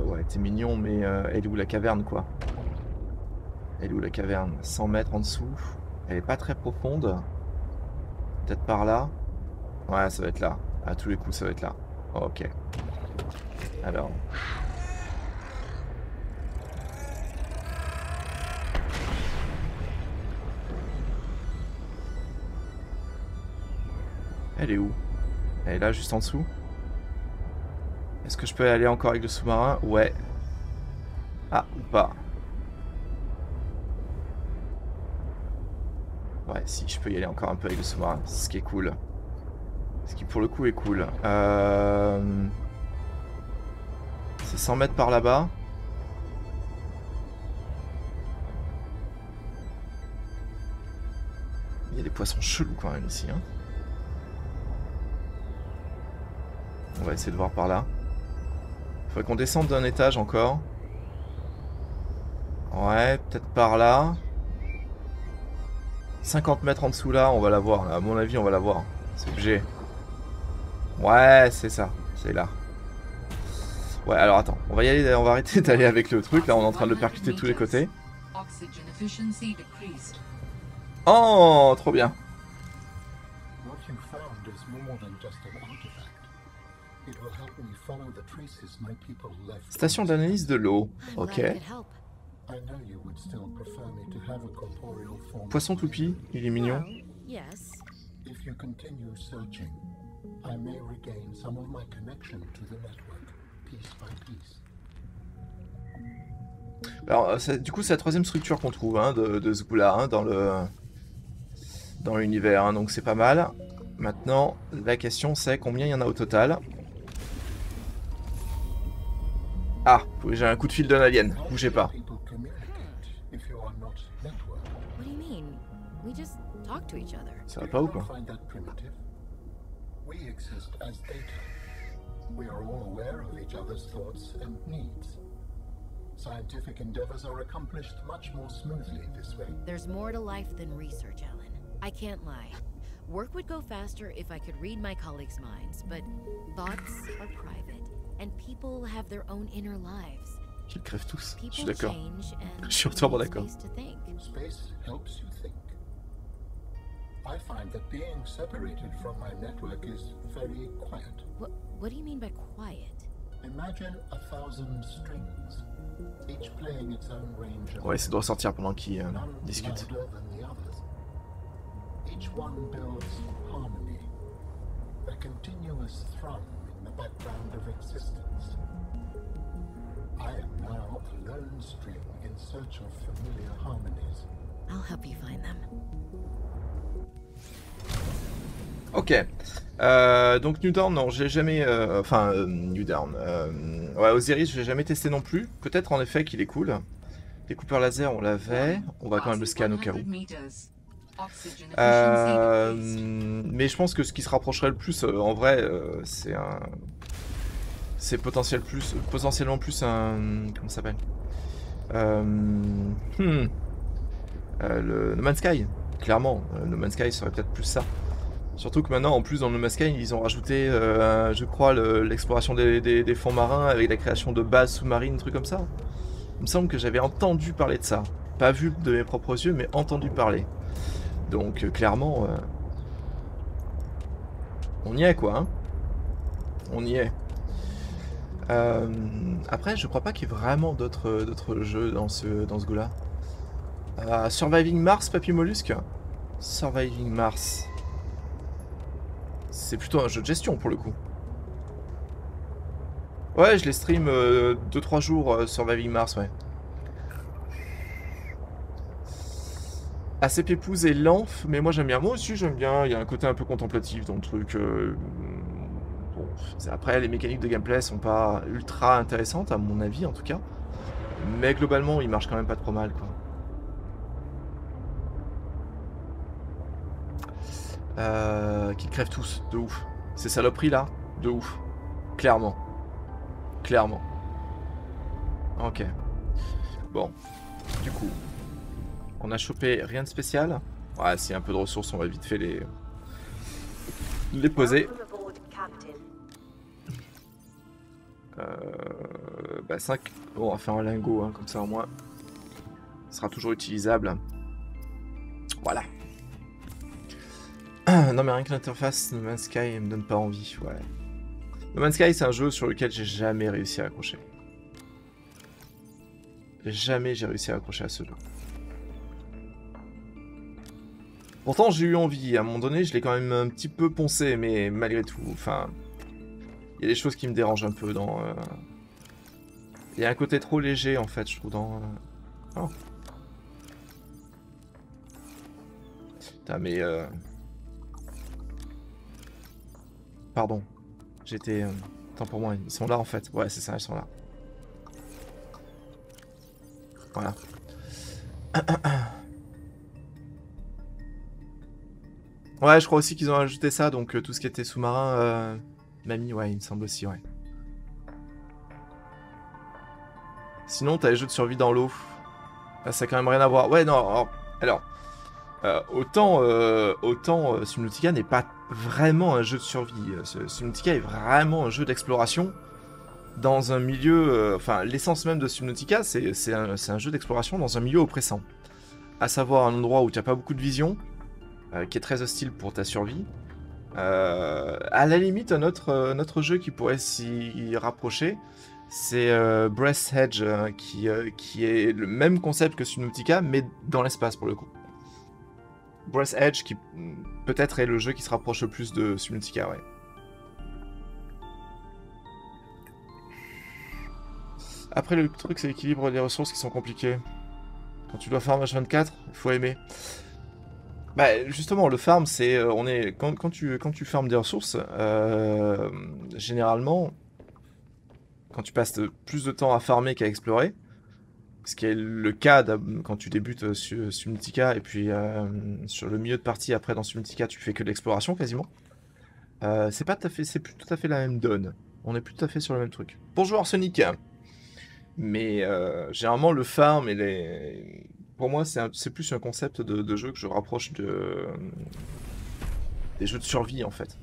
ouais t'es mignon mais elle est où la caverne quoi? Elle est où la caverne? 100 mètres en dessous. Elle est pas très profonde. Peut-être par là. Ouais ça va être là. À tous les coups ça va être là. Oh, ok. Alors. Elle est où? Elle est là juste en dessous. Est-ce que je peux aller encore avec le sous-marin? Ouais. Ah, ou pas. Ouais, si, je peux y aller encore un peu avec le sous-marin. Ce qui est cool. Ce qui pour le coup est cool. C'est 100 mètres par là-bas. Il y a des poissons chelous quand même ici. Hein. On va essayer de voir par là. Il faudrait qu'on descende d'un étage encore. Ouais, peut-être par là. 50 mètres en dessous là, on va la voir. À mon avis, on va la voir. C'est obligé. Ouais, c'est ça. C'est là. Ouais, alors attends. On va y aller. On va arrêter d'aller avec le truc. Là, on est en train de le percuter de tous les côtés. Oh, trop bien. Station d'analyse de l'eau. Ok. Poisson toupie, il est mignon. Alors, du coup, c'est la troisième structure qu'on trouve hein, de ce goût-là hein, dans l'univers. Hein, donc, c'est pas mal. Maintenant, la question, c'est combien il y en a au total. Ah, j'ai un coup de fil d'un alien. Bougez pas. communicate if you are not networked. What do you mean? We just talk to each other. Ça va Do pas you ou not quoi? find that primitive? We exist as data. We are all aware of each other's thoughts and needs. Scientific endeavors are accomplished much more smoothly this way. There's more to life than research, Ellen. I can't lie. Work would go faster if I could read my colleagues' minds, but thoughts are private, and people have their own inner lives. Qu'ils crèvent tous. Je suis People d'accord. change and Je suis entièrement need d'accord. space to think. Space helps you think. I find that being separated from my network is very quiet. What do you mean by quiet? Imagine 1,000 strings, each playing its own range of Ouais, ça doit sortir pendant qu'ils none discutent. louder than the others. Each one builds harmony, a continuous thrum in the background of existence. I am now a lone string in search of familiar harmonies. I'll help you find them. Ok. Donc New Dawn, non, j'ai jamais... New Dawn. Ouais, Osiris, je l'ai jamais testé non plus. Peut-être en effet qu'il est cool. Découpeur laser, on l'avait. On va quand même le scan au cas où. Mais je pense que ce qui se rapprocherait le plus, en vrai, c'est un... C'est potentiellement plus un... Comment ça s'appelle le No Man's Sky. Clairement, No Man's Sky serait peut-être plus ça. Surtout que maintenant, en plus, dans No Man's Sky, ils ont rajouté, je crois, l'exploration des fonds marins avec la création de bases sous-marines, trucs comme ça. Il me semble que j'avais entendu parler de ça. Pas vu de mes propres yeux, mais entendu parler. Donc, clairement, on y est, quoi. Hein, on y est. Après, je crois pas qu'il y ait vraiment d'autres jeux dans ce goût-là. Surviving Mars, Papy Mollusque. Surviving Mars. C'est plutôt un jeu de gestion pour le coup. Ouais, je les stream 2-3 jours Surviving Mars, ouais. Assez pépouse et lent, mais moi j'aime bien. Moi aussi j'aime bien, il y a un côté un peu contemplatif dans le truc. Bon, après, les mécaniques de gameplay sont pas ultra intéressantes, à mon avis en tout cas. Mais globalement, il marche quand même pas trop mal, quoi. Qui crèvent tous, de ouf. Ces saloperies là, de ouf. Clairement. Clairement. Ok. Bon. Du coup, on a chopé rien de spécial. Ouais, s'il y a un peu de ressources, on va vite fait les poser. Bah 5. Bon, on va faire un lingot, hein, comme ça au moins. Ce sera toujours utilisable. Voilà. Non mais rien que l'interface No Man's Sky me donne pas envie, ouais. No Man's Sky c'est un jeu sur lequel j'ai jamais réussi à accrocher. Jamais j'ai réussi à accrocher à ce jeu. Pourtant j'ai eu envie, à un moment donné je l'ai quand même un petit peu poncé, mais malgré tout, enfin... Il y a des choses qui me dérangent un peu dans... Il y a un côté trop léger en fait, je trouve, dans... Oh. Putain mais... Pardon, j'étais... Tant pour moi, ils sont là en fait. Ouais, c'est ça, ils sont là. Voilà. Ouais, je crois aussi qu'ils ont ajouté ça, donc tout ce qui était sous-marin... Mamie, ouais, il me semble aussi, ouais. Sinon, t'as les jeux de survie dans l'eau. Là, ça a quand même rien à voir. Ouais, non, alors... autant Subnautica n'est pas vraiment un jeu de survie. Subnautica est vraiment un jeu d'exploration dans un milieu... enfin, l'essence même de Subnautica, c'est un jeu d'exploration dans un milieu oppressant. À savoir un endroit où tu n'as pas beaucoup de vision, qui est très hostile pour ta survie. À la limite, un autre jeu qui pourrait s'y rapprocher, c'est Breath's Edge, qui est le même concept que Subnautica, mais dans l'espace pour le coup. Breath's Edge, qui peut-être est le jeu qui se rapproche le plus de Subnautica, ouais. Après, le truc, c'est l'équilibre des ressources qui sont compliqués. Quand tu dois farm H24, il faut aimer. Bah, justement, le farm, c'est... quand tu farmes des ressources, généralement, quand tu passes plus de temps à farmer qu'à explorer, Ce qui est le cas quand tu débutes sur Subnautica et puis sur le milieu de partie après dans Subnautica tu fais que de l'exploration quasiment. C'est plus tout à fait la même donne. On est plus tout à fait sur le même truc. Bonjour Arsenic. Mais généralement le farm et pour moi c'est plus un concept de jeu que je rapproche des jeux de survie en fait.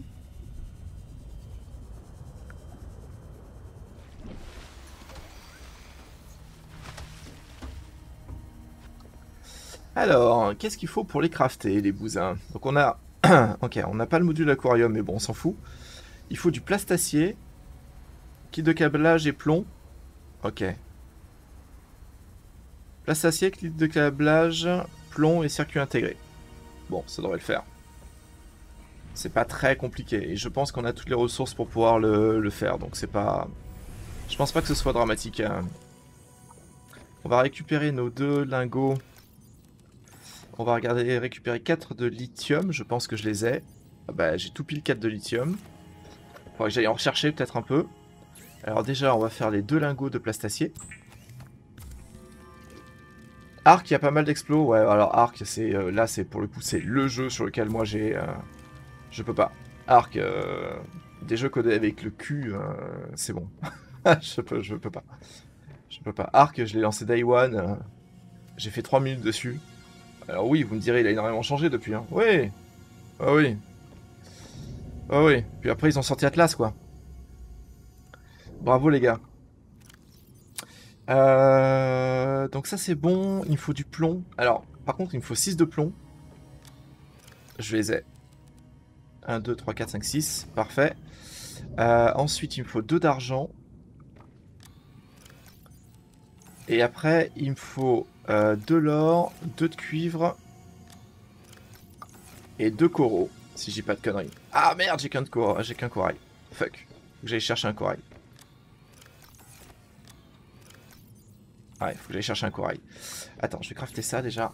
Alors, qu'est-ce qu'il faut pour les crafter, les bousins? Donc on a... ok, on n'a pas le module aquarium, mais bon, on s'en fout. Il faut du plastacier, kit de câblage et plomb. Ok. Plastacier, kit de câblage, plomb et circuit intégré. Bon, ça devrait le faire. C'est pas très compliqué. Et je pense qu'on a toutes les ressources pour pouvoir le faire. Donc c'est pas... Je pense pas que ce soit dramatique. Hein. On va récupérer nos 2 lingots. On va récupérer 4 de lithium, je pense que je les ai. Ah bah, j'ai tout pile 4 de lithium. Faudrait que j'aille en rechercher peut-être un peu. Alors déjà, on va faire les 2 lingots de plastacier. Arc, il y a pas mal d'explos. Ouais, alors Arc, c'est là, c'est pour le coup, c'est le jeu sur lequel moi j'ai... je peux pas. Arc, des jeux codés avec le cul, c'est bon. je peux pas. Je peux pas. Arc, je l'ai lancé Day One. J'ai fait 3 minutes dessus. Alors oui, vous me direz, il a énormément changé depuis. Hein. Oui. Ah oui. Ah oui. Puis après, ils ont sorti Atlas, quoi. Bravo, les gars. Donc ça, c'est bon. Il me faut du plomb. Alors, par contre, il me faut 6 de plomb. Je les ai. 1, 2, 3, 4, 5, 6. Parfait. Ensuite, il me faut 2 d'argent. Et après, il me faut 2 l'or, 2 de cuivre et 2 coraux, si j'ai pas de conneries. Ah merde, j'ai qu'un corail. Fuck. Faut que j'aille chercher un corail. Ouais, faut que j'aille chercher un corail. Attends, je vais crafter ça déjà.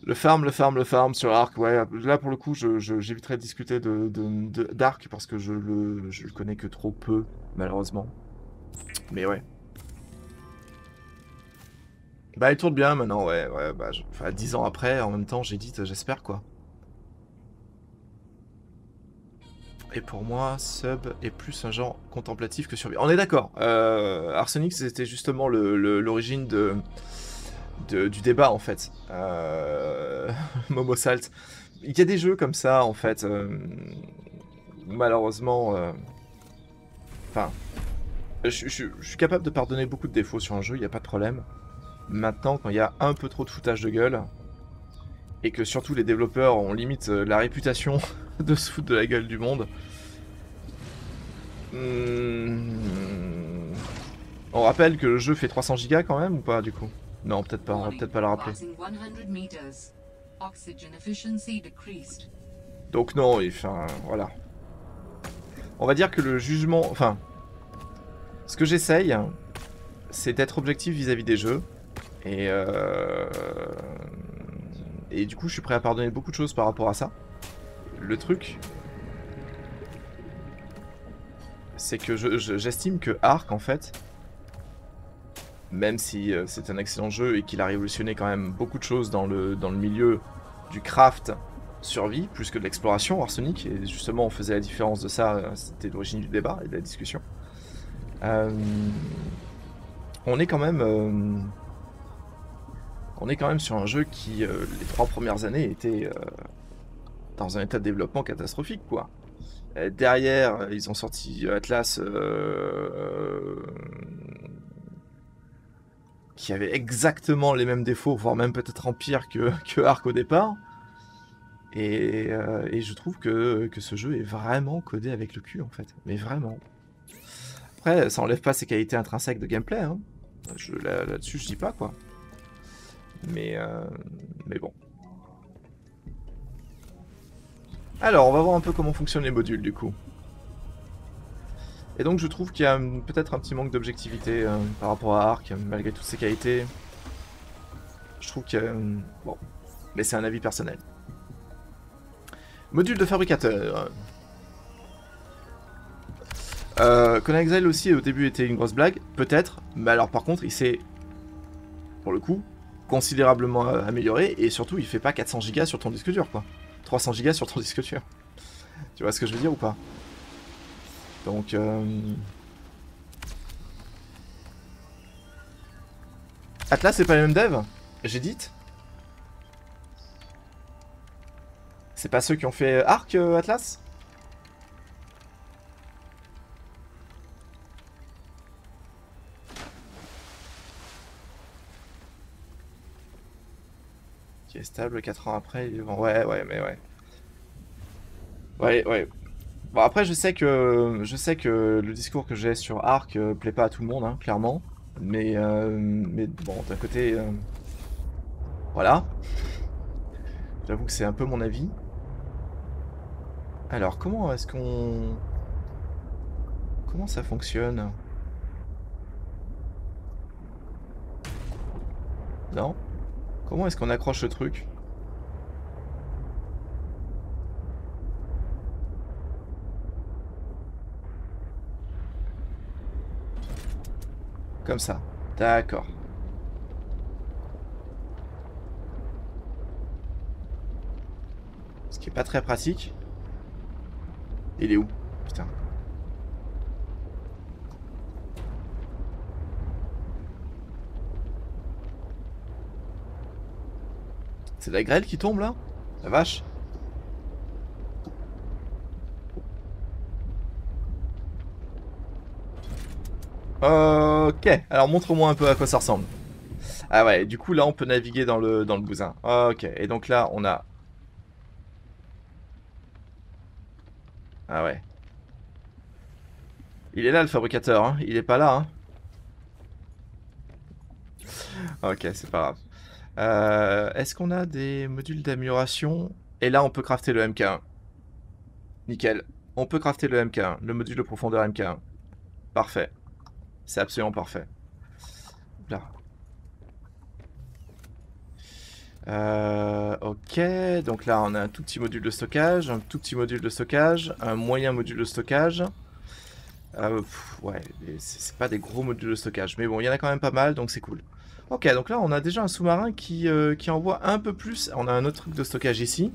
Le farm sur Ark, ouais, là pour le coup j'éviterai de discuter d'Ark parce que je le connais que trop peu, malheureusement. Mais ouais. Bah il tourne bien maintenant, ouais, bah, enfin 10 ans après, en même temps j'édite, j'espère quoi. Et pour moi, Sub est plus un genre contemplatif que survie. On est d'accord, Arsenic c'était justement l'origine du débat en fait. Momo Salt. Il y a des jeux comme ça en fait. Malheureusement. Enfin. Je suis capable de pardonner beaucoup de défauts sur un jeu, il n'y a pas de problème. Maintenant, quand il y a un peu trop de foutage de gueule, et que surtout les développeurs ont limite la réputation de se foutre de la gueule du monde. On rappelle que le jeu fait 300 Go quand même ou pas du coup? Non, peut-être pas, on va peut-être pas le rappeler. Donc non, enfin, voilà. On va dire que le jugement... Enfin, ce que j'essaye, c'est d'être objectif vis-à-vis des jeux. Et du coup, je suis prêt à pardonner beaucoup de choses par rapport à ça. Le truc, c'est que j'estime que Ark, en fait... Même si c'est un excellent jeu et qu'il a révolutionné quand même beaucoup de choses dans le milieu du craft survie, plus que de l'exploration, Arsenic, et justement on faisait la différence de ça, c'était l'origine du débat et de la discussion. On est quand même sur un jeu qui, les 3 premières années, était dans un état de développement catastrophique, quoi. Derrière, ils ont sorti Atlas... qui avait exactement les mêmes défauts, voire même peut-être en pire que Ark au départ. Et je trouve que ce jeu est vraiment codé avec le cul, en fait. Mais vraiment. Après, ça enlève pas ses qualités intrinsèques de gameplay. Hein. Là-dessus, je dis pas, quoi. Mais bon. Alors, on va voir un peu comment fonctionnent les modules, du coup. Et donc je trouve qu'il y a peut-être un petit manque d'objectivité par rapport à Ark, malgré toutes ses qualités. Je trouve que... bon, mais c'est un avis personnel. Module de fabricateur. Conan Exile aussi au début était une grosse blague, peut-être, mais alors par contre il s'est, pour le coup, considérablement amélioré et surtout il fait pas 400 Go sur ton disque dur quoi. 300 Go sur ton disque dur. Tu vois ce que je veux dire ou pas? Donc Atlas c'est pas les mêmes devs? J'ai dit. C'est pas ceux qui ont fait Arc Atlas? Qui est stable 4 ans après, il est bon. Ouais, mais ouais. Ouais. Bon après je sais que le discours que j'ai sur Arc plaît pas à tout le monde, hein, clairement. Mais bon, d'un côté, voilà. J'avoue que c'est un peu mon avis. Alors comment est-ce qu'on... Comment ça fonctionne? Non? Comment est-ce qu'on accroche le truc? Comme ça. D'accord. Ce qui est pas très pratique. Il est où? Putain. C'est de la grêle qui tombe là? La vache. Ok, alors montre-moi un peu à quoi ça ressemble. Ah ouais, du coup là on peut naviguer dans le bousin. Ok, et donc là on a... Ah ouais. Il est là le fabricateur, hein. Il est pas là, hein. Ok, c'est pas grave. Est-ce qu'on a des modules d'amélioration? Et là on peut crafter le MK1. Nickel. On peut crafter le MK1, le module de profondeur MK1. Parfait. C'est absolument parfait. Là. Ok, donc là on a un tout petit module de stockage, un tout petit module de stockage, un moyen module de stockage. Ouais, c'est pas des gros modules de stockage, mais bon, il y en a quand même pas mal, donc c'est cool. Ok, donc là on a déjà un sous-marin qui envoie un peu plus, on a un autre truc de stockage ici,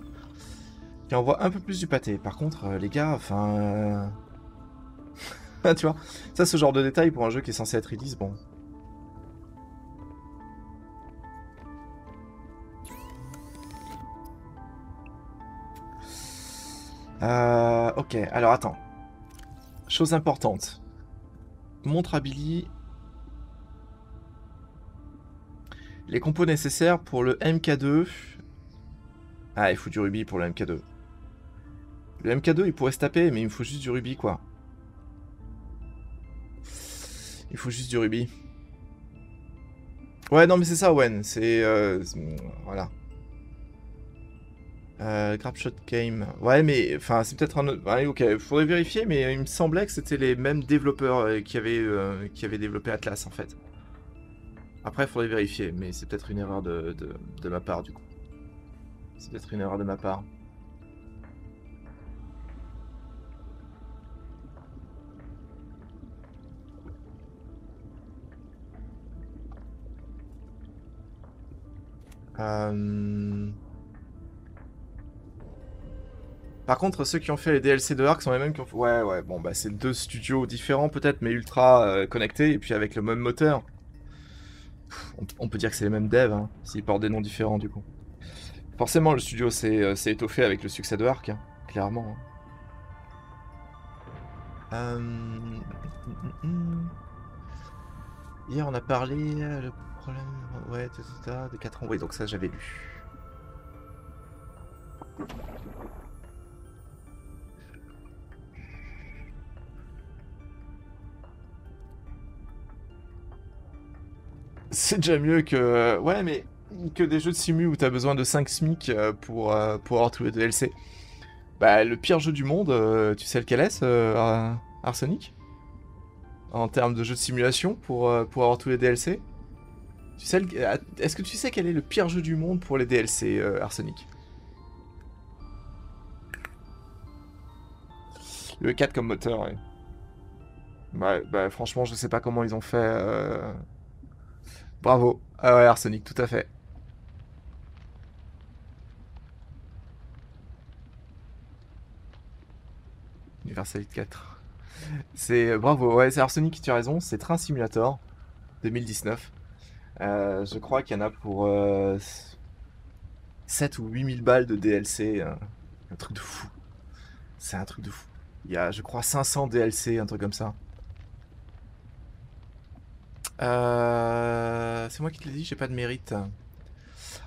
qui envoie un peu plus du pâté. Par contre, les gars, enfin... tu vois, ça ce genre de détail pour un jeu qui est censé être release, bon... Ok, alors attends. Chose importante. Montre à Billy les compos nécessaires pour le MK2. Ah, il faut du rubis pour le MK2. Le MK2, il pourrait se taper, mais il me faut juste du rubis, quoi. Il faut juste du rubis. Ouais, non, mais c'est ça, Wen. C'est... voilà. Grabshot Game. Ouais, mais... Enfin, c'est peut-être un autre... Ouais, ok, faudrait vérifier, mais il me semblait que c'était les mêmes développeurs qui avaient développé Atlas, en fait. Après, il faudrait vérifier, mais c'est peut-être une erreur de ma part, du coup. C'est peut-être une erreur de ma part. Par contre, ceux qui ont fait les DLC de Ark sont les mêmes qui ont fait... Ouais, bon, bah c'est deux studios différents peut-être, mais ultra connectés, et puis avec le même moteur. On peut dire que c'est les mêmes devs, hein, s'ils portent des noms différents du coup. Forcément, le studio s'est étoffé avec le succès de Ark, hein, clairement. Hier, on a parlé le problème... Ouais, de 4 ans. Oui, donc ça, j'avais lu. C'est déjà mieux que... Ouais, mais que des jeux de simu où t'as besoin de 5 SMIC pour avoir tous les DLC. Bah, le pire jeu du monde, tu sais lequel est, Arsenic? En termes de jeu de simulation pour avoir tous les DLC? Tu sais, est-ce que tu sais quel est le pire jeu du monde pour les DLC, Arsenic? Le 4 comme moteur, ouais. Ouais, bah franchement, je sais pas comment ils ont fait. Bravo. Ah ouais, Arsenic, tout à fait. Universalite 4. C'est bravo, ouais, c'est Arsenic, tu as raison, c'est Train Simulator 2019. Je crois qu'il y en a pour 7 ou 8000 balles de DLC. Un truc de fou. C'est un truc de fou. Il y a, je crois, 500 DLC, un truc comme ça. C'est moi qui te l'ai dit, j'ai pas de mérite.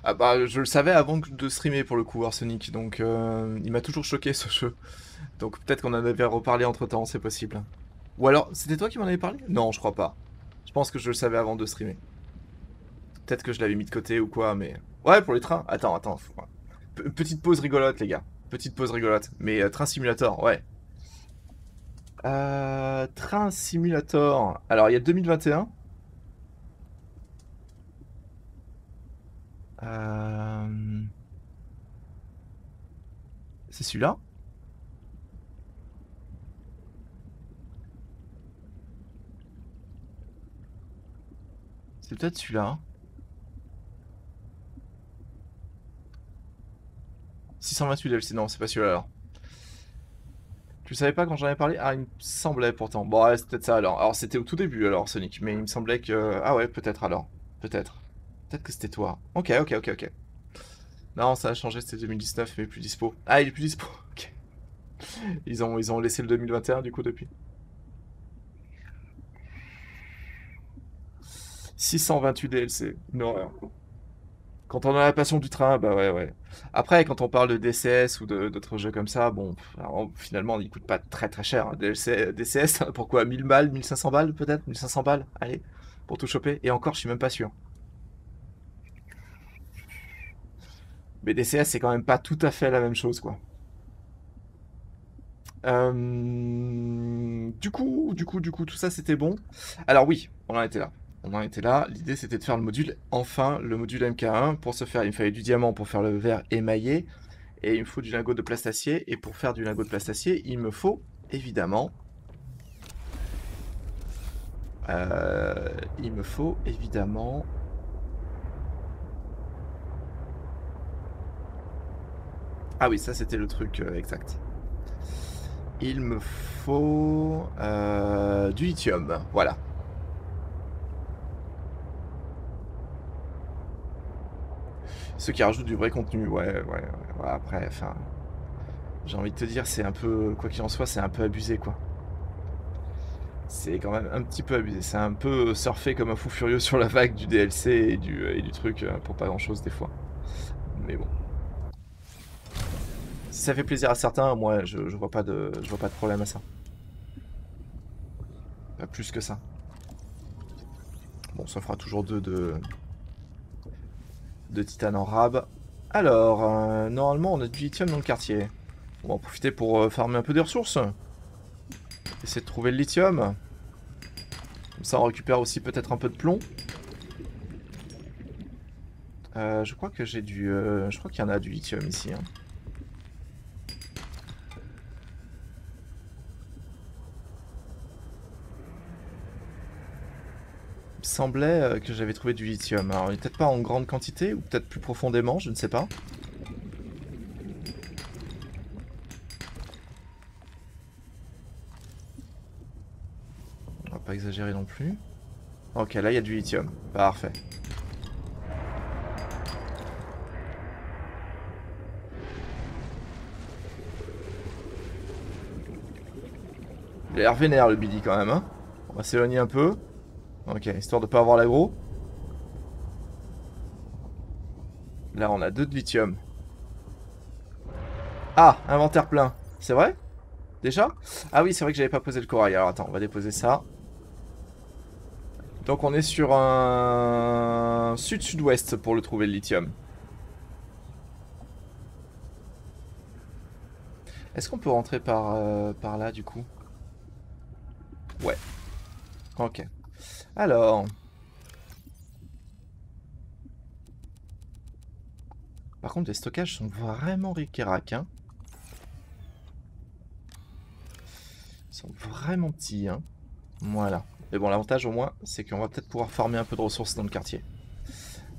Ah bah, je le savais avant de streamer pour le coup, Arsenic, donc il m'a toujours choqué ce jeu. Donc peut-être qu'on en avait reparlé entre temps, c'est possible. Ou alors, c'était toi qui m'en avais parlé? Non, je crois pas. Je pense que je le savais avant de streamer. Peut-être que je l'avais mis de côté ou quoi, mais... Ouais, pour les trains. Attends. Petite pause rigolote, les gars. Petite pause rigolote. Mais Train Simulator, ouais. Train Simulator. Alors, il y a 2021. C'est celui-là? C'est peut-être celui-là. Hein. 628 DLC, non, c'est pas celui-là alors. Tu le savais pas quand j'en avais parlé? Ah, il me semblait pourtant. Bon, ouais, c'est peut-être ça alors. Alors, c'était au tout début alors, Sonic, mais il me semblait que... Ah ouais, peut-être alors. Peut-être. Peut-être que c'était toi. Ok. Non, ça a changé, c'était 2019, mais plus dispo. Ah, il est plus dispo. Ok. Ils ont laissé le 2021 du coup depuis. 628 DLC, une horreur. Quand on a la passion du train, bah ouais. Après, quand on parle de DCS ou d'autres jeux comme ça, bon, alors, finalement, ils coûtent pas très très cher. Hein. DCS, pourquoi 1000 balles, 1500 balles peut-être 1500 balles, allez, pour tout choper. Et encore, je suis même pas sûr. Mais DCS, c'est quand même pas tout à fait la même chose, quoi. Du coup, tout ça c'était bon. Alors oui, on en était là. L'idée c'était de faire le module, enfin le module MK1. Pour ce faire, il me fallait du diamant pour faire le verre émaillé. Et il me faut du lingot de plastacier. Et pour faire du lingot de plastacier, il me faut évidemment... Ah oui, ça c'était le truc exact. Il me faut du lithium, voilà. Ceux qui rajoutent du vrai contenu, ouais, après, enfin... J'ai envie de te dire, c'est un peu... Quoi qu'il en soit, c'est un peu abusé, quoi. C'est quand même un petit peu abusé. C'est un peu surfer comme un fou furieux sur la vague du DLC et du truc pour pas grand-chose, des fois. Mais bon. Si ça fait plaisir à certains, moi, je vois pas de problème à ça. Pas plus que ça. Bon, ça fera toujours deux de titane en rab. Alors, normalement, on a du lithium dans le quartier. On va en profiter pour farmer un peu des ressources. Essayer de trouver le lithium. Comme ça, on récupère aussi peut-être un peu de plomb. Je crois que j'ai du... je crois qu'il y en a du lithium ici. Hein. Il me semblait que j'avais trouvé du lithium. Alors, il n'est peut-être pas en grande quantité, ou peut-être plus profondément, je ne sais pas. On va pas exagérer non plus. Ok, là, il y a du lithium. Parfait. Il a l'air vénère, le Billy, quand même. Hein. On va s'éloigner un peu. Ok, histoire de pas avoir l'aggro. Là, on a 2 de lithium. Ah, inventaire plein. C'est vrai? Déjà? Ah oui, c'est vrai que j'avais pas posé le corail. Alors attends, on va déposer ça. Donc on est sur un sud-sud-ouest pour le trouver, le lithium. Est-ce qu'on peut rentrer par là, du coup? Ouais. Ok. Alors... Par contre, les stockages sont vraiment ric-et-rac, hein. sont vraiment petits, hein. Voilà. Mais bon, l'avantage au moins, c'est qu'on va peut-être pouvoir farmer un peu de ressources dans le quartier.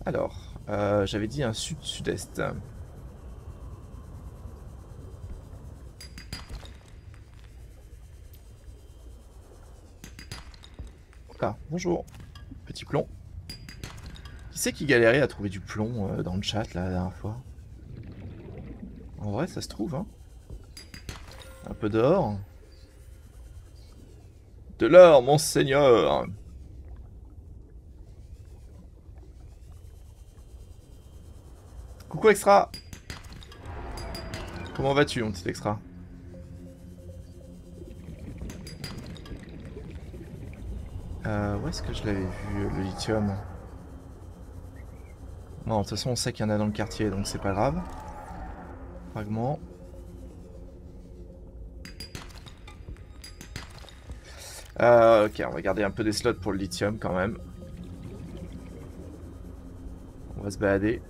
Alors, j'avais dit un sud-sud-est. Ah, bonjour. Petit plomb. Qui c'est qui galérait à trouver du plomb dans le chat là, la dernière fois? En vrai, ça se trouve, hein. Un peu d'or. De l'or, monseigneur. Coucou Extra. Comment vas-tu, mon petit Extra? Où est-ce que je l'avais vu, le lithium? Bon, de toute façon, on sait qu'il y en a dans le quartier, donc c'est pas grave. Fragment. Ok, on va garder un peu des slots pour le lithium quand même. On va se balader.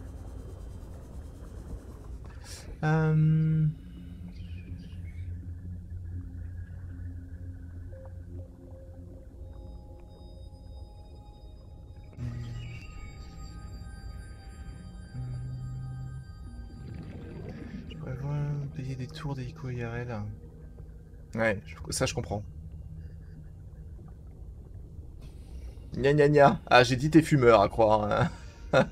Je pourrais payer des tours d'hélico IRL. Ouais, ça je comprends. Gna gna gna. Ah, j'ai dit t'es fumeur à croire. Hein.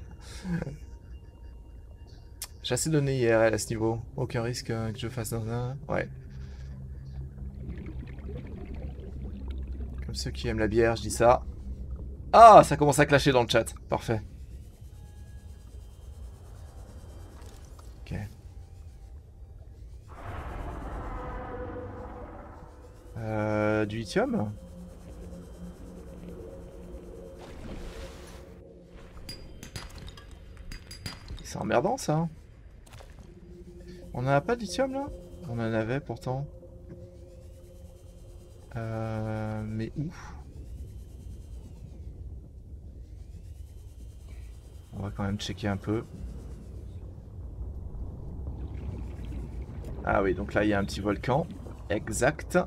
J'ai assez donné IRL à ce niveau. Aucun risque que je fasse dans un... Ouais. Comme ceux qui aiment la bière, je dis ça. Ah, ça commence à clasher dans le chat. Parfait. Ok. Du lithium ? C'est emmerdant ça. On en a pas de lithium là? On en avait pourtant. Mais où? On va quand même checker un peu. Ah oui, donc là il y a un petit volcan. Exact.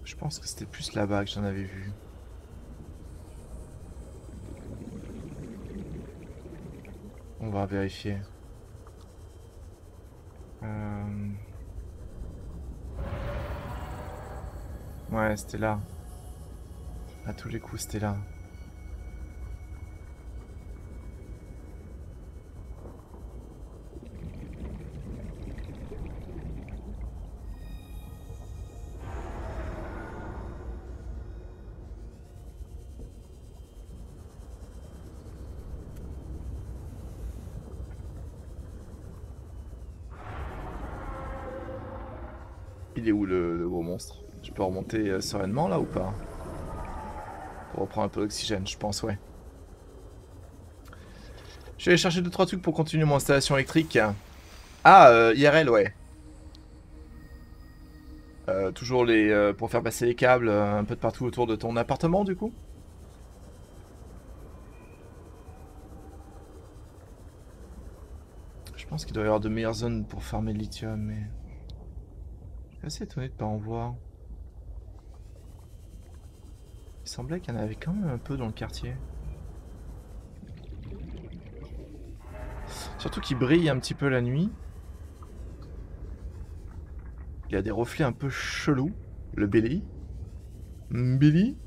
Je pense que c'était plus là-bas que j'en avais vu. On va vérifier. Ouais, c'était là. À tous les coups, c'était là. Il est où le gros monstre? Je peux remonter sereinement là ou pas? Pour reprendre un peu d'oxygène, je pense, ouais. Je vais aller chercher 2-3 trucs pour continuer mon installation électrique. Ah, IRL, ouais. Toujours les pour faire passer les câbles un peu de partout autour de ton appartement, du coup? Je pense qu'il doit y avoir de meilleures zones pour farmer le lithium, mais... Je suis assez étonné de pas en voir. Il semblait qu'il y en avait quand même un peu dans le quartier. Surtout qu'il brille un petit peu la nuit. Il y a des reflets un peu chelous. Le Billy. Billy.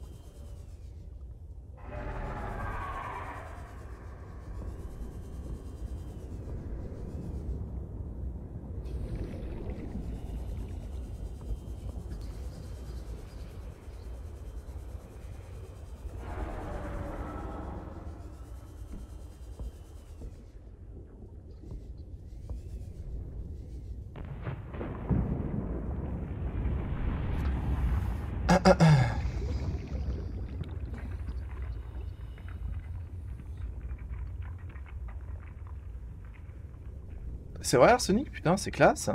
C'est vrai Arsenic, putain, c'est classe.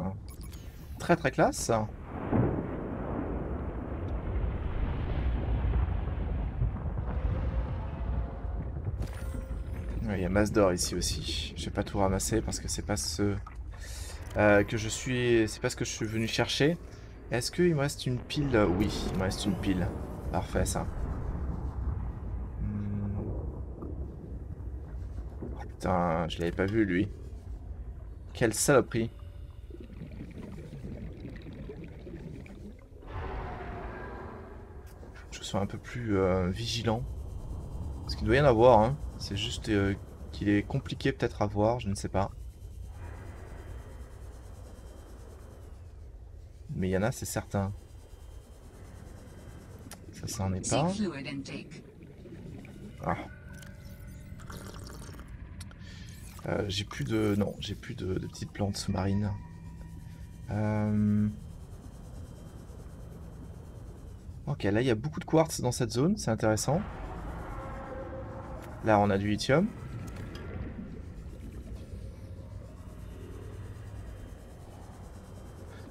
Très très classe. il y a masse d'or ici aussi. Je vais pas tout ramasser parce que c'est pas ce que je suis... C'est pas ce que je suis venu chercher. Est-ce qu'il me reste une pile? Oui, il me reste une pile. Parfait ça. Oh, putain, je l'avais pas vu lui. Quelle saloperie. Faut que je sois un peu plus vigilant. Parce qu'il doit y en avoir, hein. C'est juste qu'il est compliqué peut-être à voir, je ne sais pas. Mais il y en a, c'est certain. Ça en est pas. Ah. J'ai plus de... Non, j'ai plus de petites plantes sous-marines. Ok, là il y a beaucoup de quartz dans cette zone, c'est intéressant. Là on a du lithium.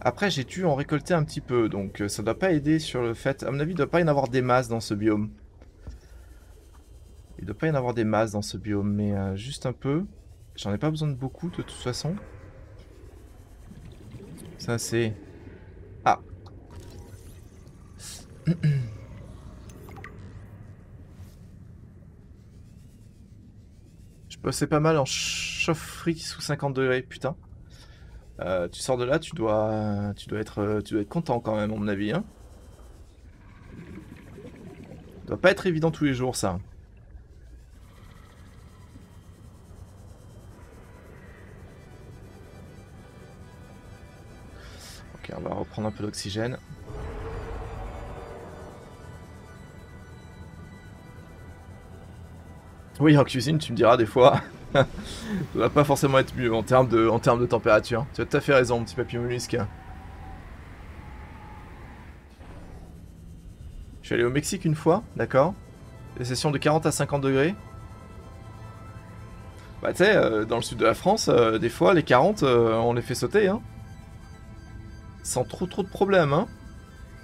Après j'ai dû en récolter un petit peu, donc ça doit pas aider sur le fait... À mon avis il doit pas y en avoir des masses dans ce biome. Il doit pas y en avoir des masses dans ce biome, mais juste un peu. J'en ai pas besoin de beaucoup de toute façon. Ça c'est... Ah. Je bossais pas mal en chaufferie sous 50 degrés, putain. Tu sors de là, tu dois être content quand même, à mon avis. Hein. Ça doit pas être évident tous les jours, ça. Ok, on va reprendre un peu d'oxygène. Oui, en cuisine, tu me diras des fois, ça va pas forcément être mieux en termes de température. Tu as tout à fait raison, mon petit papy mollusque. Je suis allé au Mexique une fois, d'accord. Des sessions de 40 à 50 degrés. Bah tu sais, dans le sud de la France, des fois les 40, on les fait sauter, hein. Sans trop de problèmes, hein.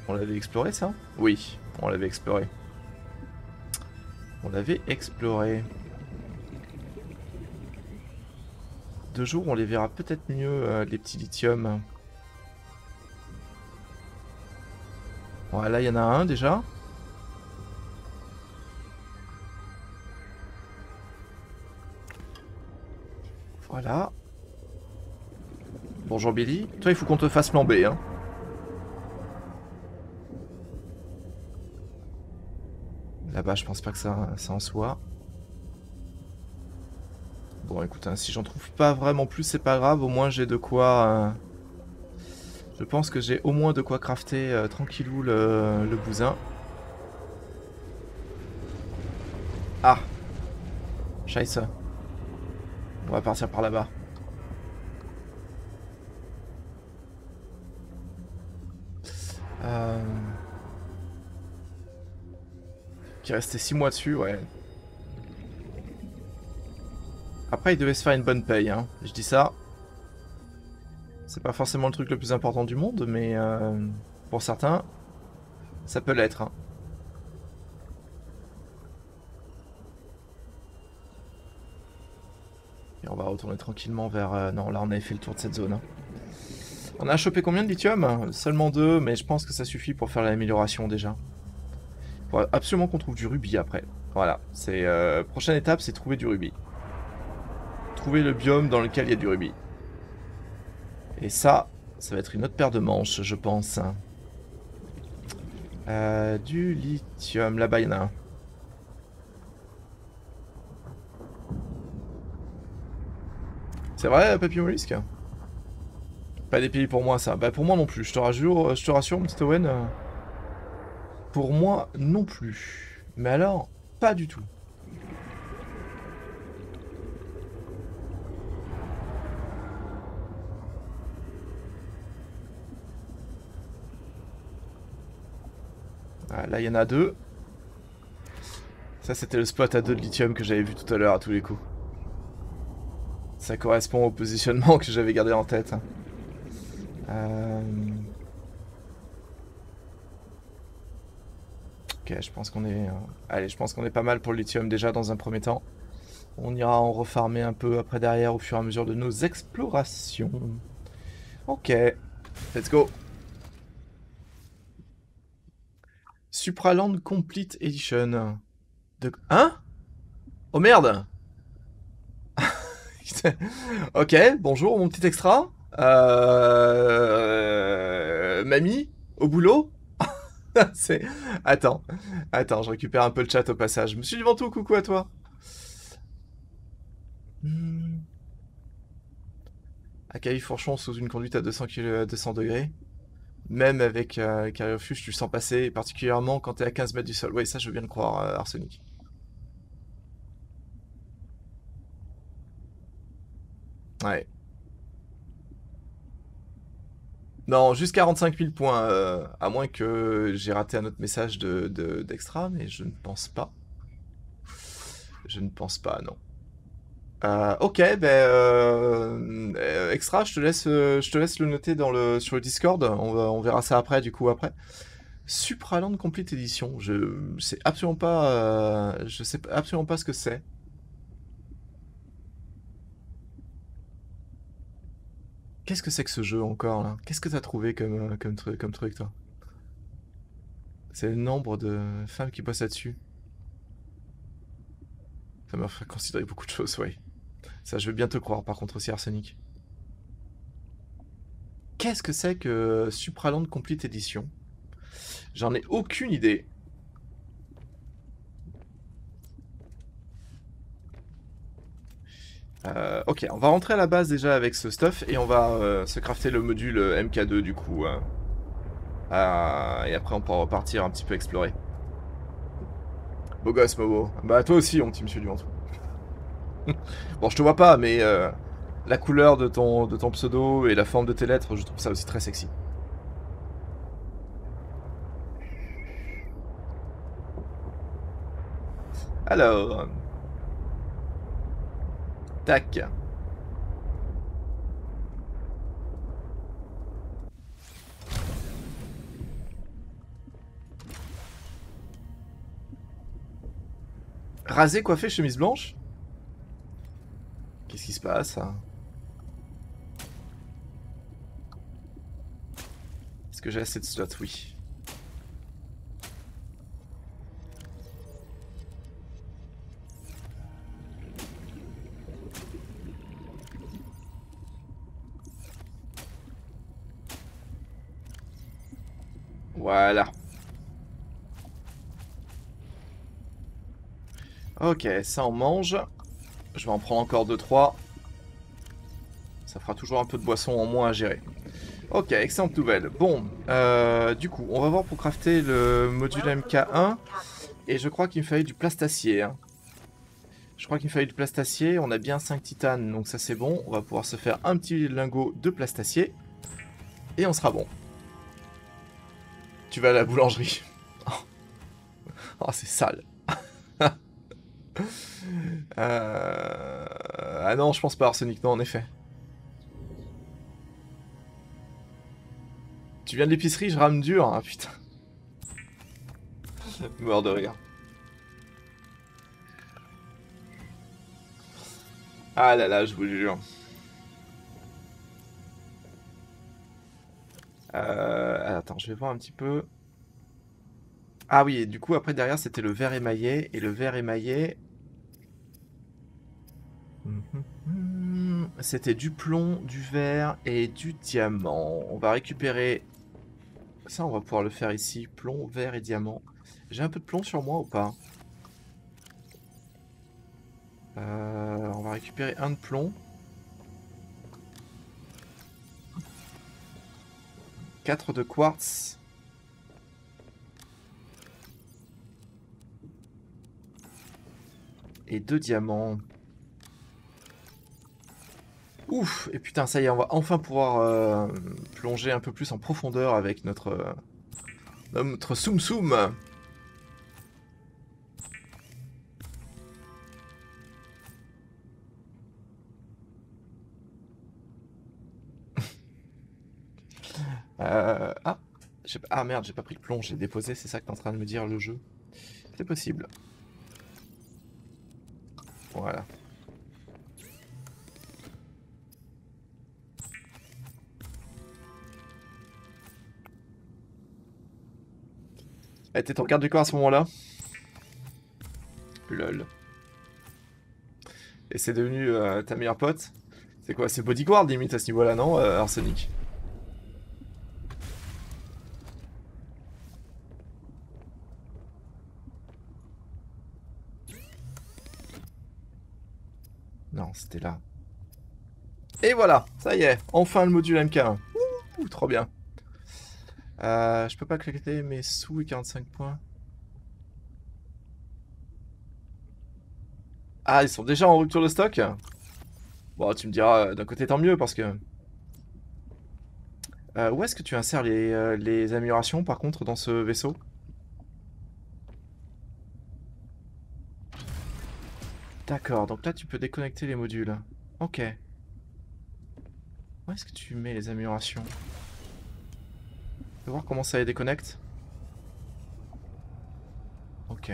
On l'avait exploré ça? Oui, on l'avait exploré. On l'avait exploré. De jour, on les verra peut-être mieux, les petits lithiums. Voilà, là, il y en a un déjà. Voilà. Bonjour Billy. Toi, il faut qu'on te fasse flamber, hein. Là-bas, je pense pas que ça en soit. Bon, écoute, hein, si j'en trouve pas vraiment plus, c'est pas grave. Au moins, j'ai de quoi... Je pense que j'ai au moins de quoi crafter tranquillou le bousin. Ah. Scheiße. On va partir par là-bas. Qui restait 6 mois dessus, ouais. Après, il devait se faire une bonne paye, hein. Je dis ça. C'est pas forcément le truc le plus important du monde, mais pour certains, ça peut l'être. Hein. Et on va retourner tranquillement vers... non, là, on avait fait le tour de cette zone. Hein. On a chopé combien de lithium? Seulement 2, mais je pense que ça suffit pour faire l'amélioration déjà. Il faut absolument qu'on trouve du rubis après. Voilà, c'est prochaine étape, c'est trouver du rubis. Trouver le biome dans lequel il y a du rubis. Et ça va être une autre paire de manches, je pense. Du lithium, là-bas il y en a un. C'est vrai, papy mollusque? Pas d'épée pour moi ça. Bah pour moi non plus, je te rassure mon petit Owen. Pour moi non plus. Mais alors, pas du tout. Ah, là il y en a 2. Ça c'était le spot à 2 de lithium que j'avais vu tout à l'heure à tous les coups. Ça correspond au positionnement que j'avais gardé en tête. Ok, je pense qu'on est... Allez, je pense qu'on est pas mal pour le lithium déjà dans un premier temps. On ira en refarmer un peu après derrière au fur et à mesure de nos explorations. Ok, let's go. Supraland Complete Edition. Hein? Oh merde! Ok, bonjour mon petit extra. Mamie, au boulot? C'est... Attends, je récupère un peu le chat au passage. Monsieur du Ventoux, coucou à toi. À Califourchon, sous une conduite à 200 degrés. Même avec Carrier-Fuge, tu le sens passer, particulièrement quand t'es à 15 mètres du sol. Oui, ça je veux bien le croire, Arsenic. Ouais. Non, juste 45 000 points, à moins que j'ai raté un autre message d'extra, mais je ne pense pas. Je ne pense pas, non. Ok, extra, je te laisse le noter sur le Discord. On verra ça après, du coup, après. Supraland Complete Edition. Je sais absolument pas ce que c'est. Qu'est-ce que c'est que ce jeu encore là? Qu'est-ce que t'as trouvé comme truc toi? C'est le nombre de femmes qui bossent là-dessus. Ça m'a fait considérer beaucoup de choses, ouais. Ça, je veux bien te croire, par contre, aussi, Arsenic. Qu'est-ce que c'est que Supraland Complete Edition? J'en ai aucune idée. Ok, on va rentrer à la base déjà avec ce stuff et on va se crafter le module MK2 du coup. Et après on pourra repartir un petit peu explorer. Beau gosse, Momo. Bah toi aussi, mon petit monsieur du Ventoux. Bon, je te vois pas, mais la couleur de ton pseudo et la forme de tes lettres, je trouve ça aussi très sexy. Alors... Tac. Rasé, coiffé, chemise blanche? Qu'est-ce qui se passe? Est-ce que j'ai assez de slots? Oui. Voilà. Ok, ça on mange. Je vais en prendre encore 2-3. Ça fera toujours un peu de boisson en moins à gérer. Ok, excellente nouvelle. Bon, du coup, on va voir pour crafter le module MK1. Et je crois qu'il me fallait du plastacier. Hein. Je crois qu'il me fallait du plastacier. On a bien 5 titanes, donc ça c'est bon. On va pouvoir se faire un petit lingot de plastacier. Et on sera bon. Tu vas à la boulangerie. Oh, c'est sale. Ah non, je pense pas, Arsenic, non, en effet. Tu viens de l'épicerie, je rame dur, hein, putain. Mort de rire. Ah là là, je vous jure. Attends, je vais voir un petit peu. Ah oui, et du coup, après, derrière, c'était le verre émaillé. Et le verre émaillé... C'était du plomb, du verre et du diamant. On va récupérer... Ça, on va pouvoir le faire ici. Plomb, verre et diamant. J'ai un peu de plomb sur moi ou pas? On va récupérer un de plomb. 4 de quartz. Et 2 diamants. Ouf! Et putain, ça y est, on va enfin pouvoir plonger un peu plus en profondeur avec notre Tsum Tsum. Ah merde, j'ai pas pris le plomb, j'ai déposé, c'est ça que t'es en train de me dire le jeu. C'est possible. Voilà. Elle était en garde du corps à ce moment-là. Lol. Et c'est devenu ta meilleure pote. C'est quoi? C'est bodyguard limite à ce niveau-là, non, Arsenic? Non, c'était là. Et voilà, ça y est, enfin le module MK1. Ouh, trop bien. Je peux pas collecter mes sous et 45 points. Ah, ils sont déjà en rupture de stock? Bon, tu me diras, d'un côté tant mieux parce que... où est-ce que tu insères les améliorations par contre dans ce vaisseau? D'accord, donc là tu peux déconnecter les modules. Ok. Où est-ce que tu mets les améliorations? On va voir comment ça les déconnecte. Ok.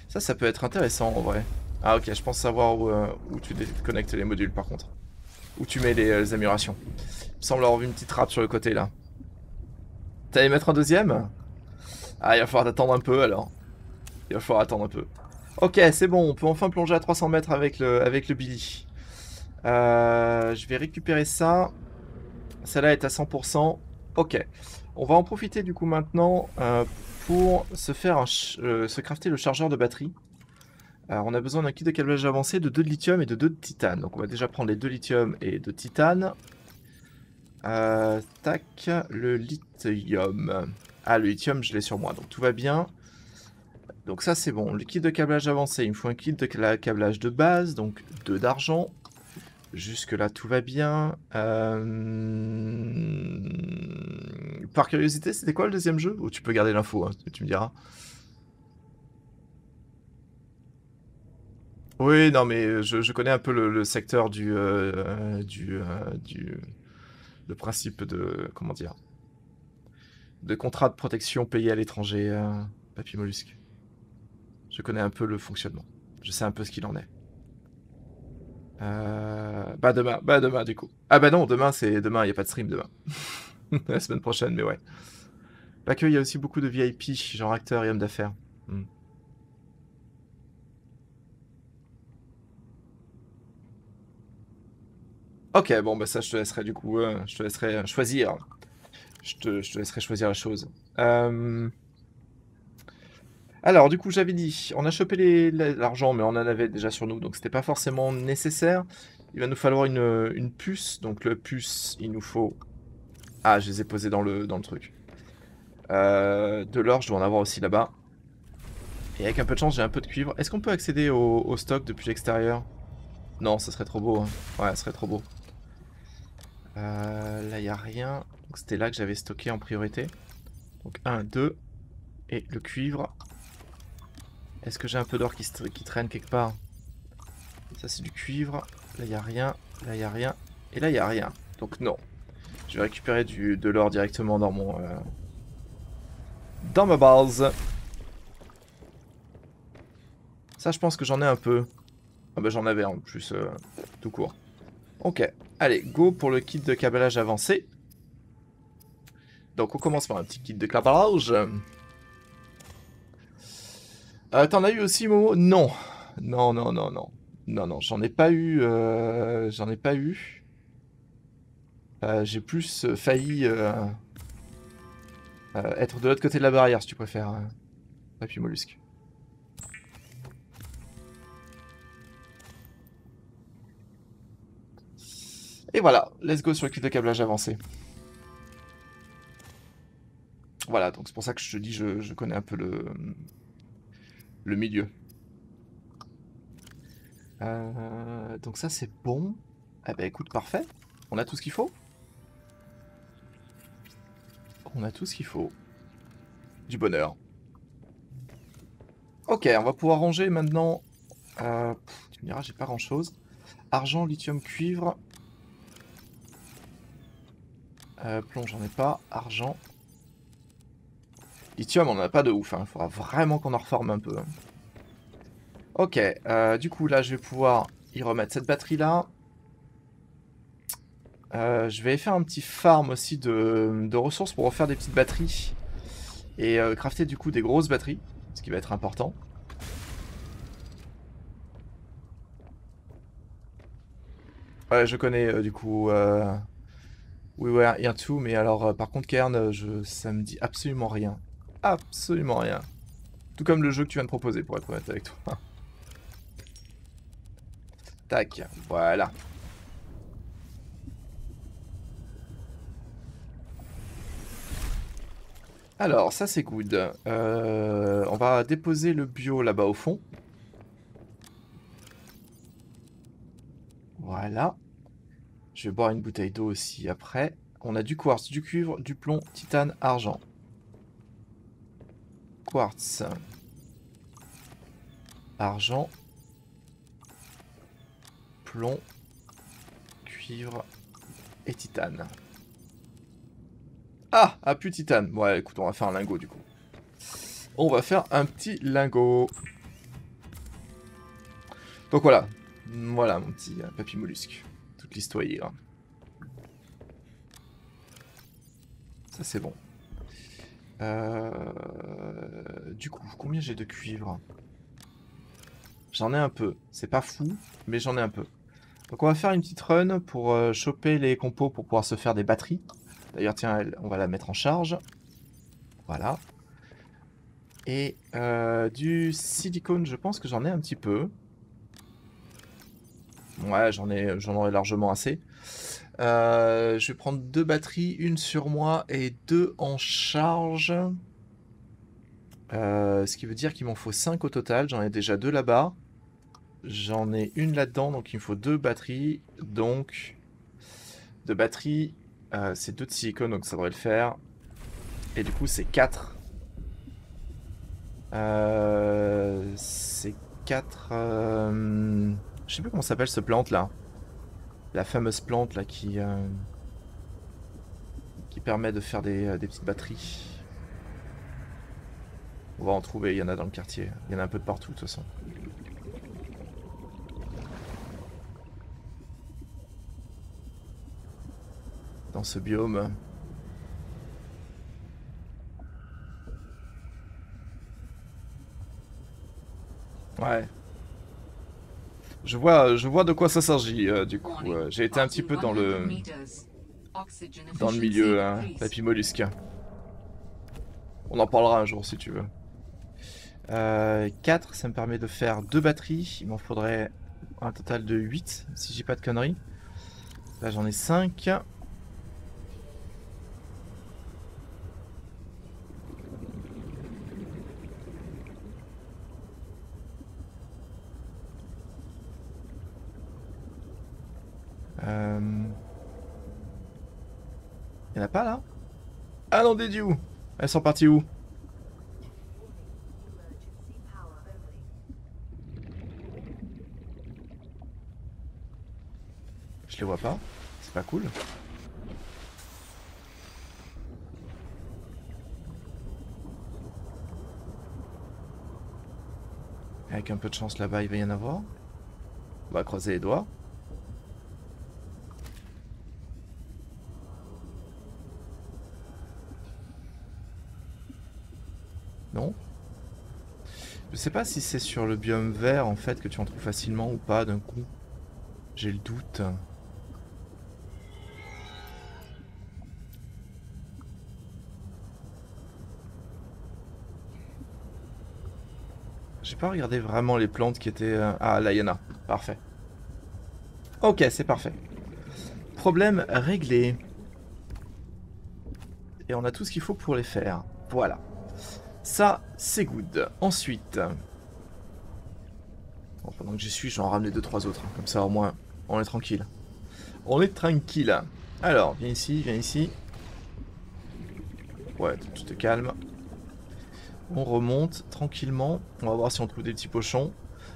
Ça peut être intéressant en vrai. Ah ok, je pense savoir où tu déconnectes les modules par contre. Où tu mets les améliorations. Il me semble avoir vu une petite trappe sur le côté là. T'allais mettre un deuxième? Ah, il va falloir attendre un peu alors. Il va falloir attendre un peu. Ok, c'est bon, on peut enfin plonger à 300 mètres avec le Billy. Je vais récupérer ça. Celle-là est à 100%. Ok. On va en profiter du coup maintenant pour se crafter le chargeur de batterie. Alors on a besoin d'un kit de câblage avancé, de 2 de lithium et de 2 de titane. Donc on va déjà prendre les 2 lithium et 2 titane. Tac, le lithium. Ah, le lithium, je l'ai sur moi, donc tout va bien. Donc ça c'est bon. Le kit de câblage avancé, il me faut un kit de câblage de base, donc 2 d'argent. Jusque là tout va bien. Par curiosité, c'était quoi le deuxième jeu? Ou tu peux garder l'info, hein, tu me diras. Oui, non mais je connais un peu le secteur le principe de, comment dire, de contrat de protection payé à l'étranger, Papy Mollusque. Je connais un peu le fonctionnement. Je sais un peu ce qu'il en est. Bah demain du coup. Ah bah non, demain, il n'y a pas de stream demain. La semaine prochaine, mais ouais. Pas que, il y a aussi beaucoup de VIP, genre acteurs et hommes d'affaires. Ok, bon bah ça je te laisserai du coup, je te laisserai choisir. Je te laisserai choisir la chose. Alors du coup j'avais dit, on a chopé l'argent mais on en avait déjà sur nous donc c'était pas forcément nécessaire. Il va nous falloir une puce, donc le puce il nous faut... Ah, je les ai posés dans le truc. De l'or je dois en avoir aussi là-bas. Et avec un peu de chance j'ai un peu de cuivre. Est-ce qu'on peut accéder au stock depuis l'extérieur? Non, ça serait trop beau. Hein. Ouais, ça serait trop beau. Là il n'y a rien. C'était là que j'avais stocké en priorité. Donc 1, 2. Et le cuivre. Est-ce que j'ai un peu d'or qui traîne quelque part? Ça c'est du cuivre. Là il n'y a rien. Là il n'y a rien. Et là il n'y a rien. Donc non. Je vais récupérer de l'or directement dans dans ma base. Ça je pense que j'en ai un peu. Ah bah j'en avais en plus tout court. Ok. Allez, go pour le kit de câblage avancé. Donc on commence par un petit kit de câblage. T'en as eu aussi, Momo? Non. Non, non, non, non. Non, non, j'en ai pas eu. J'en ai pas eu. J'ai plus failli être de l'autre côté de la barrière, si tu préfères. Papy Mollusque. Et voilà, let's go sur le kit de câblage avancé. Voilà, donc c'est pour ça que je te dis, je connais un peu le milieu. Donc ça c'est bon. Ah bah écoute, parfait. On a tout ce qu'il faut. On a tout ce qu'il faut. Du bonheur. Ok, on va pouvoir ranger maintenant. Tu me diras, j'ai pas grand chose. Argent, lithium, cuivre. Plomb, j'en ai pas. Argent. Lithium, on en a pas de ouf. Il faudra vraiment qu'on en reforme un peu. Ok, du coup là je vais pouvoir y remettre cette batterie là. Je vais faire un petit farm aussi de ressources pour refaire des petites batteries. Et crafter du coup des grosses batteries, ce qui va être important. Ouais, je connais du coup We Were Here Too, mais alors par contre Cairn, ça me dit absolument rien. Absolument rien. Tout comme le jeu que tu viens de proposer, pour être honnête avec toi. Tac, voilà. Alors, ça c'est good. On va déposer le bio là-bas au fond. Voilà. Je vais boire une bouteille d'eau aussi après. On a du quartz, du cuivre, du plomb, titane, argent. Quartz. Argent. Plomb. Cuivre. Et titane. Ah, plus titane. Ouais, écoute, on va faire un lingot du coup. On va faire un petit lingot. Donc voilà. Voilà mon petit papy mollusque. Toute l'histoire. Ça c'est bon. Du coup, combien j'ai de cuivre? J'en ai un peu. C'est pas fou, mais j'en ai un peu. Donc on va faire une petite run pour choper les compos pour pouvoir se faire des batteries. D'ailleurs, tiens, on va la mettre en charge. Voilà. Et du silicone, je pense que j'en ai un petit peu. Ouais, j'en aurai largement assez. Je vais prendre 2 batteries, une sur moi et 2 en charge. Ce qui veut dire qu'il m'en faut 5 au total. J'en ai déjà 2 là-bas. J'en ai une là-dedans, donc il me faut 2 batteries. Donc, 2 batteries, c'est 2 de silicone, donc ça devrait le faire. Et du coup, c'est 4. C'est 4... Je sais plus comment s'appelle ce plante là. La fameuse plante là qui permet de faire des petites batteries. On va en trouver, il y en a dans le quartier. Il y en a un peu de partout de toute façon. Dans ce biome. Ouais. Je vois de quoi ça s'agit, du coup. J'ai été un petit peu dans le milieu, hein, papy mollusque. On en parlera un jour si tu veux. 4, ça me permet de faire 2 batteries. Il m'en faudrait un total de 8, si j'ai pas de conneries. Là j'en ai 5. Il y en a pas là? Ah non, des dieux! Elles sont parties où? Je les vois pas. C'est pas cool. Avec un peu de chance là-bas, il va y en avoir. On va croiser les doigts. Non? Je sais pas si c'est sur le biome vert en fait que tu en trouves facilement ou pas d'un coup. J'ai le doute. J'ai pas regardé vraiment les plantes qui étaient... Ah là il y en a. Parfait. Ok, c'est parfait. Problème réglé. Et on a tout ce qu'il faut pour les faire. Voilà. Ça, c'est good. Ensuite... Bon, pendant que j'y suis, j'en ramener 2-3 autres. Comme ça, au moins, on est tranquille. On est tranquille. Alors, viens ici, viens ici. Ouais, tu te calmes. On remonte tranquillement. On va voir si on trouve des petits pochons.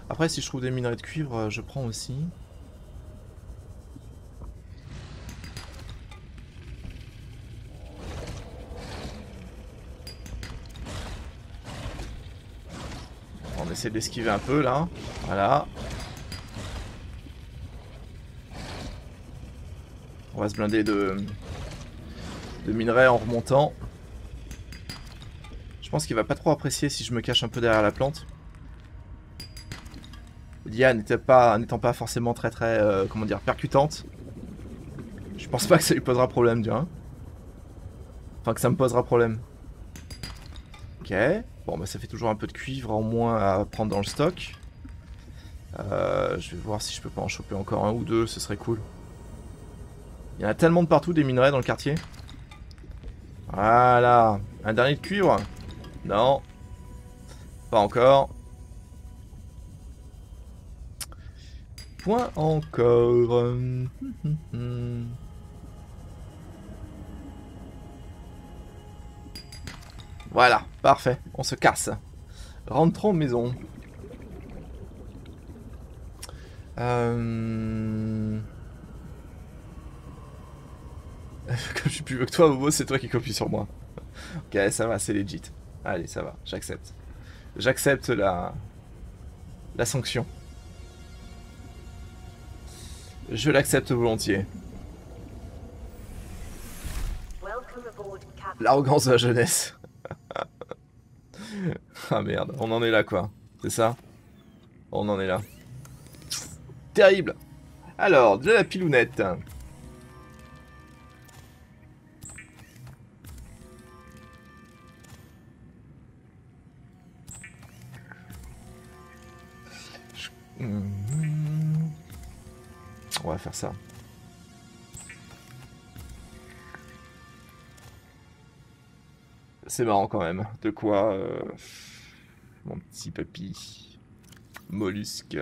Après, si je trouve des minerais de cuivre, je prends aussi. On essaie de l'esquiver un peu là. Voilà. On va se blinder de minerais en remontant. Je pense qu'il va pas trop apprécier si je me cache un peu derrière la plante. L'IA n'étant pas forcément très comment dire, percutante. Je pense pas que ça lui posera problème, tu vois. Enfin, que ça me posera problème. Ok. Bon, bah ça fait toujours un peu de cuivre en moins à prendre dans le stock. Je vais voir si je peux pas en choper encore un ou deux, ce serait cool. Il y en a tellement de partout des minerais dans le quartier. Voilà. Un dernier de cuivre? Non. Pas encore. Point encore. Voilà, parfait. On se casse. Rentrons maison. Comme je suis plus vieux que toi, Bobo, c'est toi qui copie sur moi. Ok, ça va, c'est legit. Allez, ça va, j'accepte. J'accepte la sanction. Je l'accepte volontiers. L'arrogance de la jeunesse. Ah merde, on en est là quoi. C'est ça? On en est là. Terrible. Alors, de la pilounette. On va faire ça. C'est marrant quand même. De quoi, mon petit papy. Mollusque.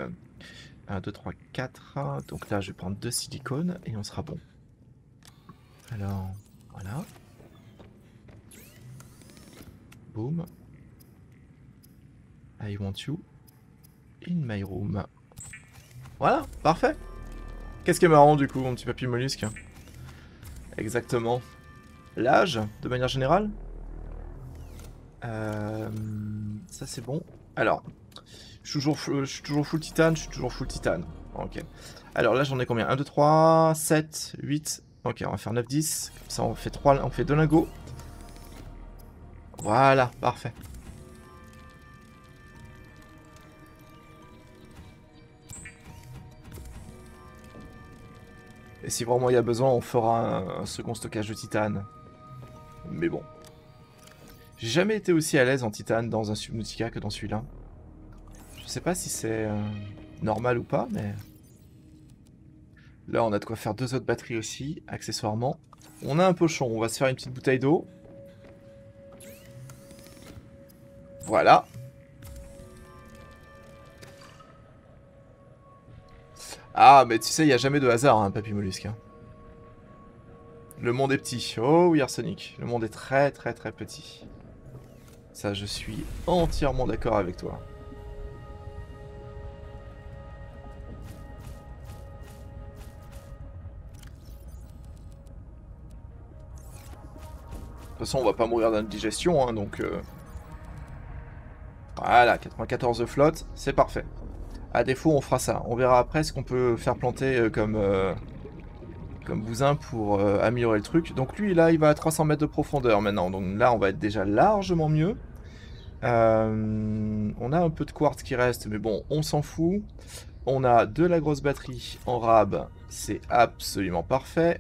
1, 2, 3, 4. Donc là, je vais prendre 2 silicones et on sera bon. Alors, voilà. Boom. I want you in my room. Voilà, parfait. Qu'est-ce qui est marrant du coup, mon petit papy mollusque? Exactement. L'âge, de manière générale. Ça c'est bon. Alors, je suis toujours full titane, Ok. Alors là j'en ai combien? 1, 2, 3, 7, 8. Ok, on va faire 9, 10. Comme ça on fait 3, on fait 2 lingots. Voilà, parfait. Et si vraiment il y a besoin, on fera un second stockage de titane. Mais bon. J'ai jamais été aussi à l'aise en titane dans un Subnautica que dans celui-là. Je sais pas si c'est normal ou pas, mais... Là, on a de quoi faire 2 autres batteries aussi, accessoirement. On a un pochon, on va se faire une petite bouteille d'eau. Voilà. Ah, mais tu sais, il n'y a jamais de hasard, hein, Papy Mollusque. Hein. Le monde est petit. Oh oui, Arsenic. Le monde est très petit. Ça, je suis entièrement d'accord avec toi. De toute façon, on va pas mourir d'indigestion, hein, donc... Voilà, 94 de flotte, c'est parfait. À défaut, on fera ça. On verra après ce qu'on peut faire planter comme bousin pour améliorer le truc. Donc lui, là, il va à 300 mètres de profondeur maintenant. Donc là, on va être déjà largement mieux. On a un peu de quartz qui reste, mais bon, on s'en fout. On a de la grosse batterie en rab, c'est absolument parfait.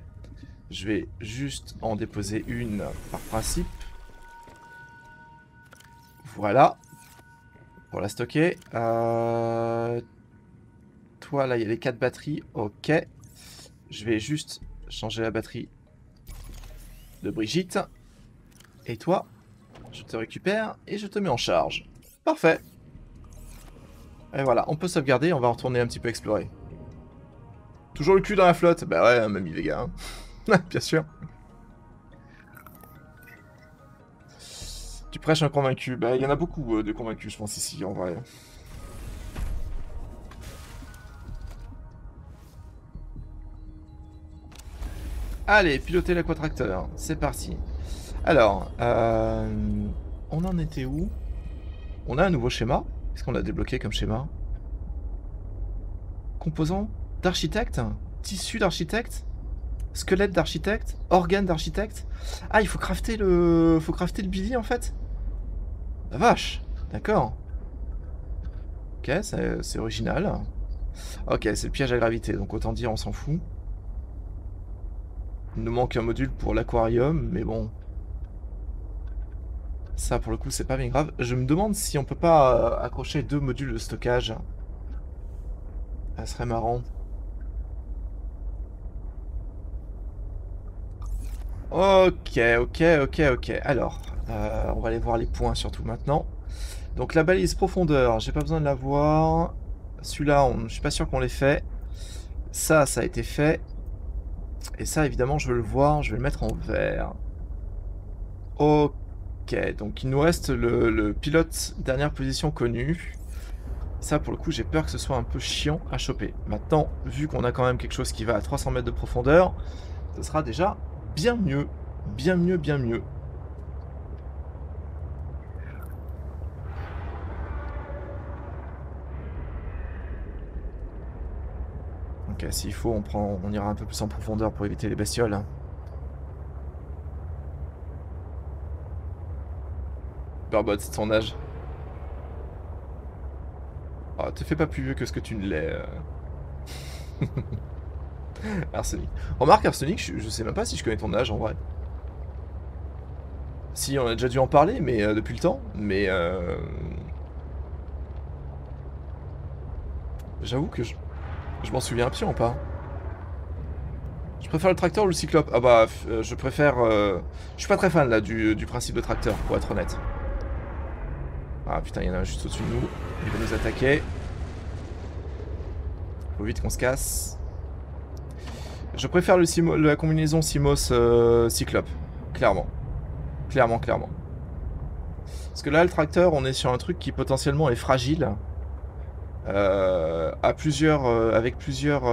Je vais juste en déposer une par principe. Voilà. Pour la stocker. Toi, là, il y a les 4 batteries. Ok. Je vais juste changer la batterie de Brigitte. Et toi, je te récupère et je te mets en charge. Parfait. Et voilà, on peut sauvegarder, on va retourner un petit peu explorer. Toujours le cul dans la flotte. Bah ouais, mamie les gars. Bien sûr. Tu prêches un convaincu. Bah, il y en a beaucoup de convaincus, je pense, ici, en vrai. Allez, piloter l'aquatracteur. C'est parti. Alors, on en était où? On a un nouveau schéma. Qu'est-ce qu'on a débloqué comme schéma? Composant d'architecte? Tissu d'architecte? Squelette d'architecte? Organe d'architecte? Ah, il faut crafter le... billy, en fait? La vache. D'accord. Ok, c'est original. Ok, c'est le piège à gravité, donc autant dire on s'en fout. Il nous manque un module pour l'aquarium, mais bon. Ça, pour le coup, c'est pas bien grave. Je me demande si on peut pas accrocher 2 modules de stockage. Ça serait marrant. Ok. Alors, on va aller voir les points surtout maintenant. Donc la balise profondeur, j'ai pas besoin de la voir. Celui-là, je suis pas sûr qu'on l'ait fait. Ça a été fait. Et ça, évidemment, je veux le voir. Je vais le mettre en vert. Ok. Donc il nous reste le pilote dernière position connue. Ça, pour le coup, j'ai peur que ce soit un peu chiant à choper. Maintenant, vu qu'on a quand même quelque chose qui va à 300 mètres de profondeur, ce sera déjà bien mieux. Bien mieux. Ok, s'il faut, on ira un peu plus en profondeur pour éviter les bestioles. Barbot, c'est ton âge. Oh, te fais pas plus vieux que ce que tu ne l'es. Arsenic. Remarque, Arsenic, je sais même pas si je connais ton âge en vrai. Si, on a déjà dû en parler, mais depuis le temps. Mais j'avoue que je m'en souviens absolument pas. Je préfère le tracteur ou le cyclope? Ah bah, je préfère... je suis pas très fan là du principe de tracteur, pour être honnête. Ah putain, il y en a un juste au-dessus de nous. Il va nous attaquer. Faut vite qu'on se casse. Je préfère la combinaison Simos-Cyclope. Clairement. Clairement. Parce que là, le tracteur, on est sur un truc qui potentiellement est fragile. Avec plusieurs...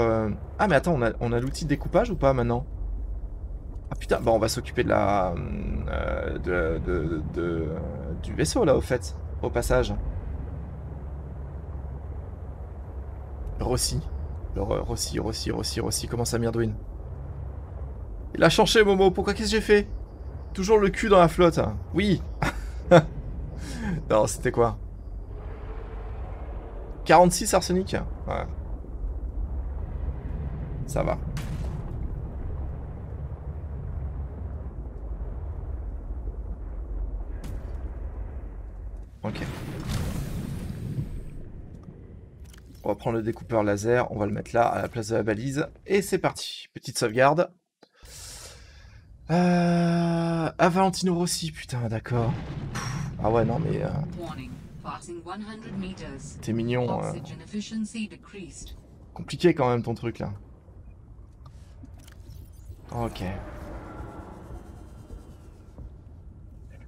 Ah mais attends, on a l'outil de découpage ou pas maintenant? Ah putain, bah on va s'occuper de la... du vaisseau là au fait, au passage. Rossi, comment ça Myrdwin? Il a changé Momo, pourquoi qu'est-ce que j'ai fait? Toujours le cul dans la flotte, hein. Oui. Non, c'était quoi? 46 arsenic? Ouais. Ça va. Ok. On va prendre le découpeur laser, on va le mettre là, à la place de la balise. Et c'est parti. Petite sauvegarde. Ah, Valentino Rossi, putain, d'accord. Ah ouais, non mais... T'es mignon. Compliqué quand même ton truc là. Ok.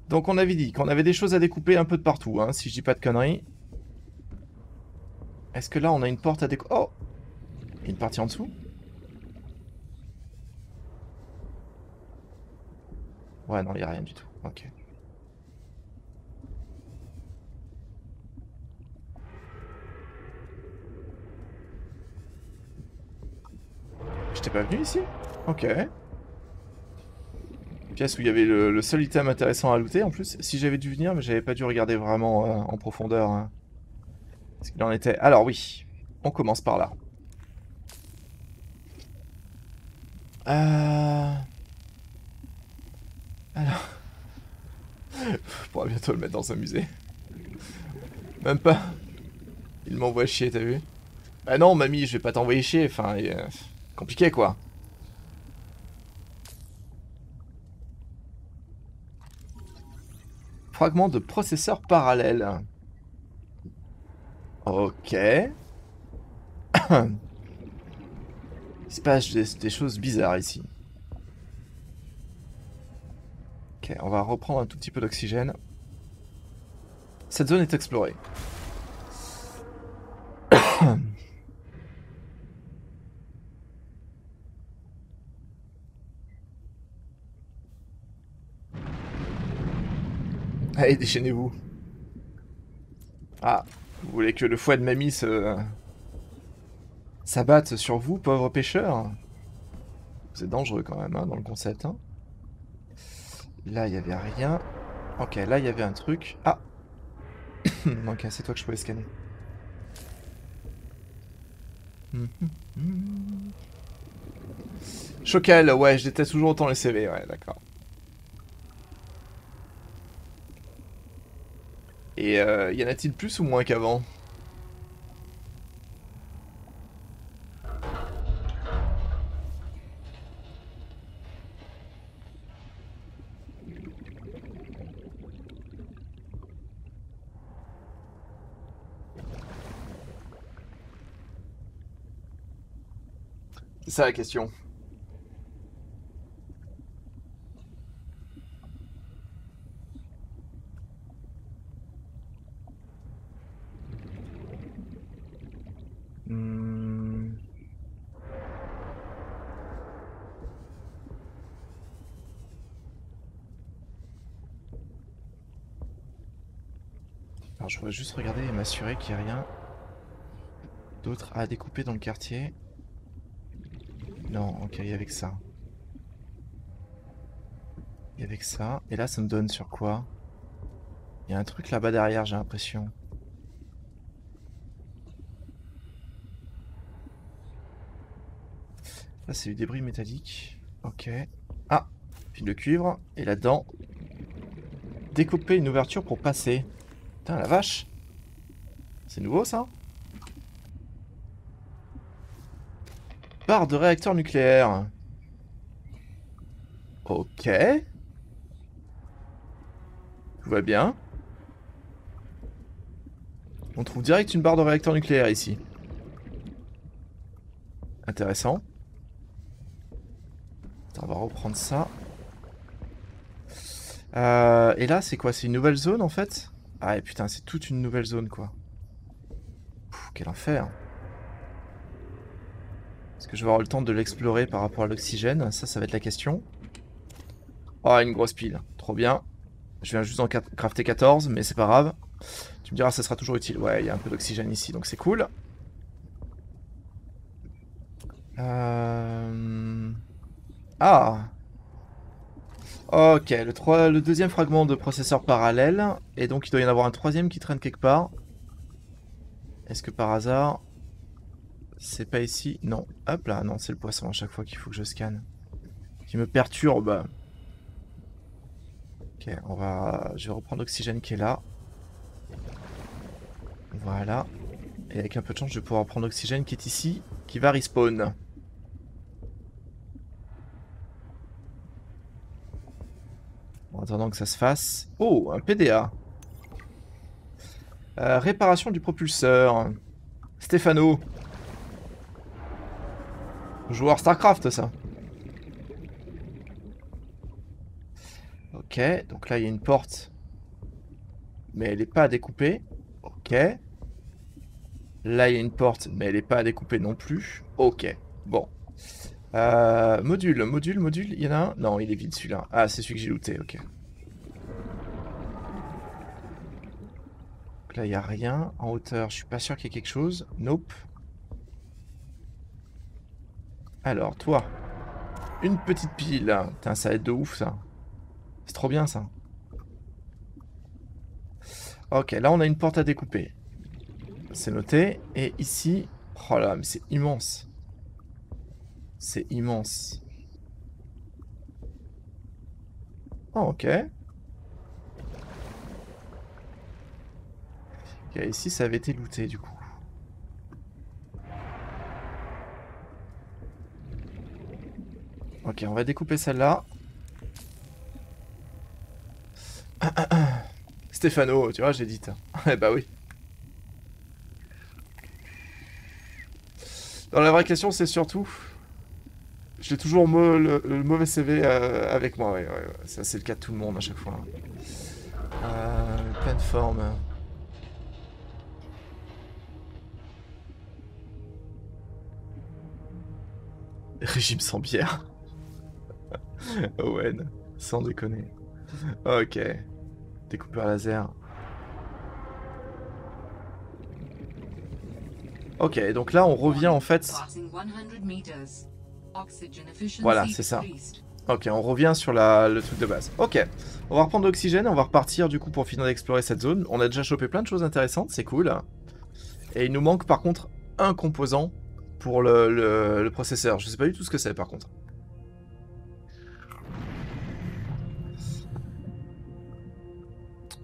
Donc on avait dit qu'on avait des choses à découper un peu de partout, hein, si je dis pas de conneries. Est-ce que là on a une porte à découper? Oh! Il y a une partie en dessous? Ouais, non, il n'y a rien du tout. Ok. J'étais pas venu ici? Ok. Pièce où il y avait le seul item intéressant à looter en plus. Si j'avais dû venir, mais j'avais pas dû regarder vraiment en profondeur ce qu'il en était. Alors oui, on commence par là. Alors... On pourra bientôt le mettre dans un musée. Même pas. Il m'envoie chier, t'as vu? Bah non, mamie, je vais pas t'envoyer chier. Enfin, compliqué quoi. Fragment de processeur parallèle. Ok. Il se passe des choses bizarres ici. Ok, on va reprendre un tout petit peu d'oxygène. Cette zone est explorée. Allez, déchaînez-vous. Ah, vous voulez que le fouet de mamie s'abatte sur vous, pauvre pêcheur? C'est dangereux quand même, hein, dans le concept. Hein. Là, il n'y avait rien. Ok, là, il y avait un truc. Ah, Ok, c'est toi que je pouvais scanner. Choquel, ouais, je déteste toujours autant les CV, ouais, d'accord. Et y en a-t-il plus ou moins qu'avant? C'est ça la question. Hmm. Alors je voudrais juste regarder et m'assurer qu'il n'y a rien d'autre à découper dans le quartier. Non, ok, il y avait que ça. Il y avait que ça. Et là, ça me donne sur quoi? Il y a un truc là-bas derrière, j'ai l'impression. Là, c'est du débris métallique. Ok. Ah, fil de cuivre. Et là-dedans, découper une ouverture pour passer. Putain, la vache. C'est nouveau, ça? Barre de réacteur nucléaire. Ok. Tout va bien. On trouve direct une barre de réacteur nucléaire ici. Intéressant. Attends, on va reprendre ça. Et là, c'est quoi? C'est une nouvelle zone, en fait? Ah, et putain, c'est toute une nouvelle zone, quoi. Pff, quel enfer. Est-ce que je vais avoir le temps de l'explorer par rapport à l'oxygène? Ça va être la question. Oh, une grosse pile. Trop bien. Je viens juste en crafter 14, mais c'est pas grave. Tu me diras, ça sera toujours utile. Ouais, il y a un peu d'oxygène ici, donc c'est cool. Ah. Ok, le deuxième fragment de processeur parallèle. Et donc il doit y en avoir un troisième qui traîne quelque part. Est-ce que par hasard... C'est pas ici? Non. Hop là, non, c'est le poisson à chaque fois qu'il faut que je scanne. Qui me perturbe. Ok, je vais reprendre l'oxygène qui est là. Voilà. Et avec un peu de chance, je vais pouvoir prendre l'oxygène qui est ici, qui va respawn. En attendant que ça se fasse. Oh, un PDA. Réparation du propulseur. Stéphano. Joueur StarCraft, ça. Ok, donc là, il y a une porte. Mais elle n'est pas à découper. Ok. Là, il y a une porte, mais elle n'est pas à découper non plus. Ok, bon. Module, il y en a un? Non, il est vide celui-là. Ah, c'est celui que j'ai looté, ok. Donc là, il n'y a rien. En hauteur, je suis pas sûr qu'il y ait quelque chose. Nope. Alors, toi. Une petite pile. Putain, ça va être de ouf, ça. C'est trop bien, ça. Ok, là, on a une porte à découper. C'est noté. Et ici... Oh là, mais c'est immense. C'est immense. Oh, ok. Ok, ici, ça avait été looté, du coup. Ok, on va découper celle-là. Stéphano, tu vois, j'ai dit. Eh bah oui. Non, la vraie question, c'est surtout... J'ai toujours le mauvais CV avec moi, ouais. Ça, c'est le cas de tout le monde à chaque fois. Pleine forme. Régime sans bière. Owen, sans déconner. Ok. Découpeur laser. Ok, donc là on revient en fait... Voilà, c'est ça. Ok, on revient sur le truc de base. Ok, on va reprendre l'oxygène, on va repartir du coup pour finir d'explorer cette zone. On a déjà chopé plein de choses intéressantes, c'est cool. Et il nous manque par contre un composant pour le processeur. Je sais pas du tout ce que c'est par contre.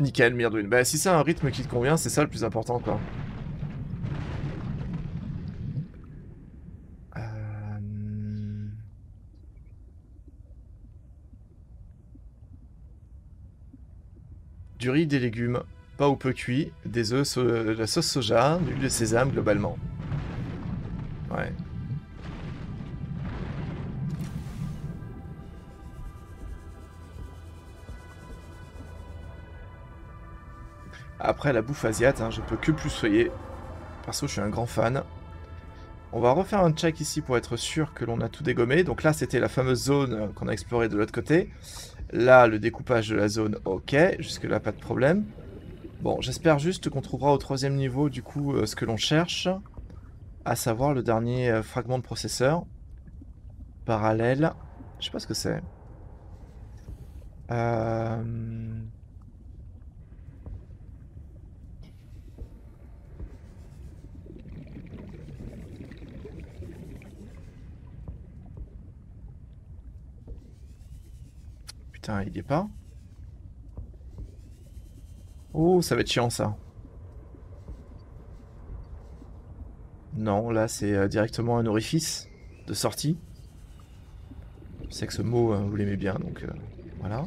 Nickel, Myrdwin. Bah si c'est un rythme qui te convient, c'est ça le plus important quoi. Du riz, des légumes, pas ou peu cuits, des œufs, de la sauce soja, de l'huile de sésame globalement. Ouais. Après la bouffe asiate, hein, je peux que plus soyer. Perso, je suis un grand fan. On va refaire un check ici pour être sûr que l'on a tout dégommé. Donc là, c'était la fameuse zone qu'on a explorée de l'autre côté. Là, le découpage de la zone, ok. Jusque-là, pas de problème. Bon, j'espère juste qu'on trouvera au 3e niveau, du coup, ce que l'on cherche. À savoir le dernier fragment de processeur. Parallèle. Je sais pas ce que c'est. Putain, il y est pas. Oh, ça va être chiant ça. Non, là c'est directement un orifice de sortie. Je sais que ce mot, vous l'aimez bien, donc voilà.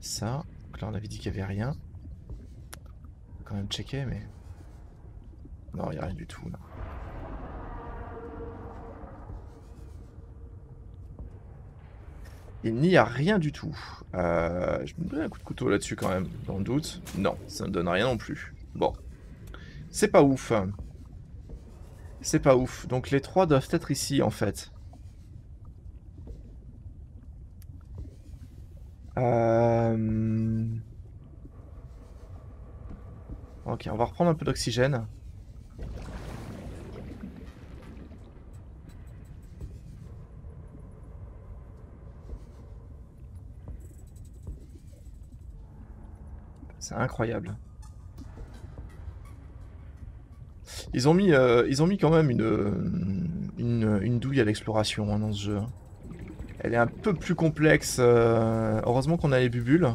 Ça, donc là on avait dit qu'il n'y avait rien. On va quand même checker, mais... Non, il n'y a rien du tout là. Il n'y a rien du tout. Je me donne un coup de couteau là-dessus quand même, dans le doute. Non, ça ne donne rien non plus. Bon. C'est pas ouf. C'est pas ouf. Donc les 3 doivent être ici en fait. Ok, on va reprendre un peu d'oxygène. C'est incroyable. Ils ont mis quand même une douille à l'exploration hein, dans ce jeu. Elle est un peu plus complexe. Heureusement qu'on a les bubules.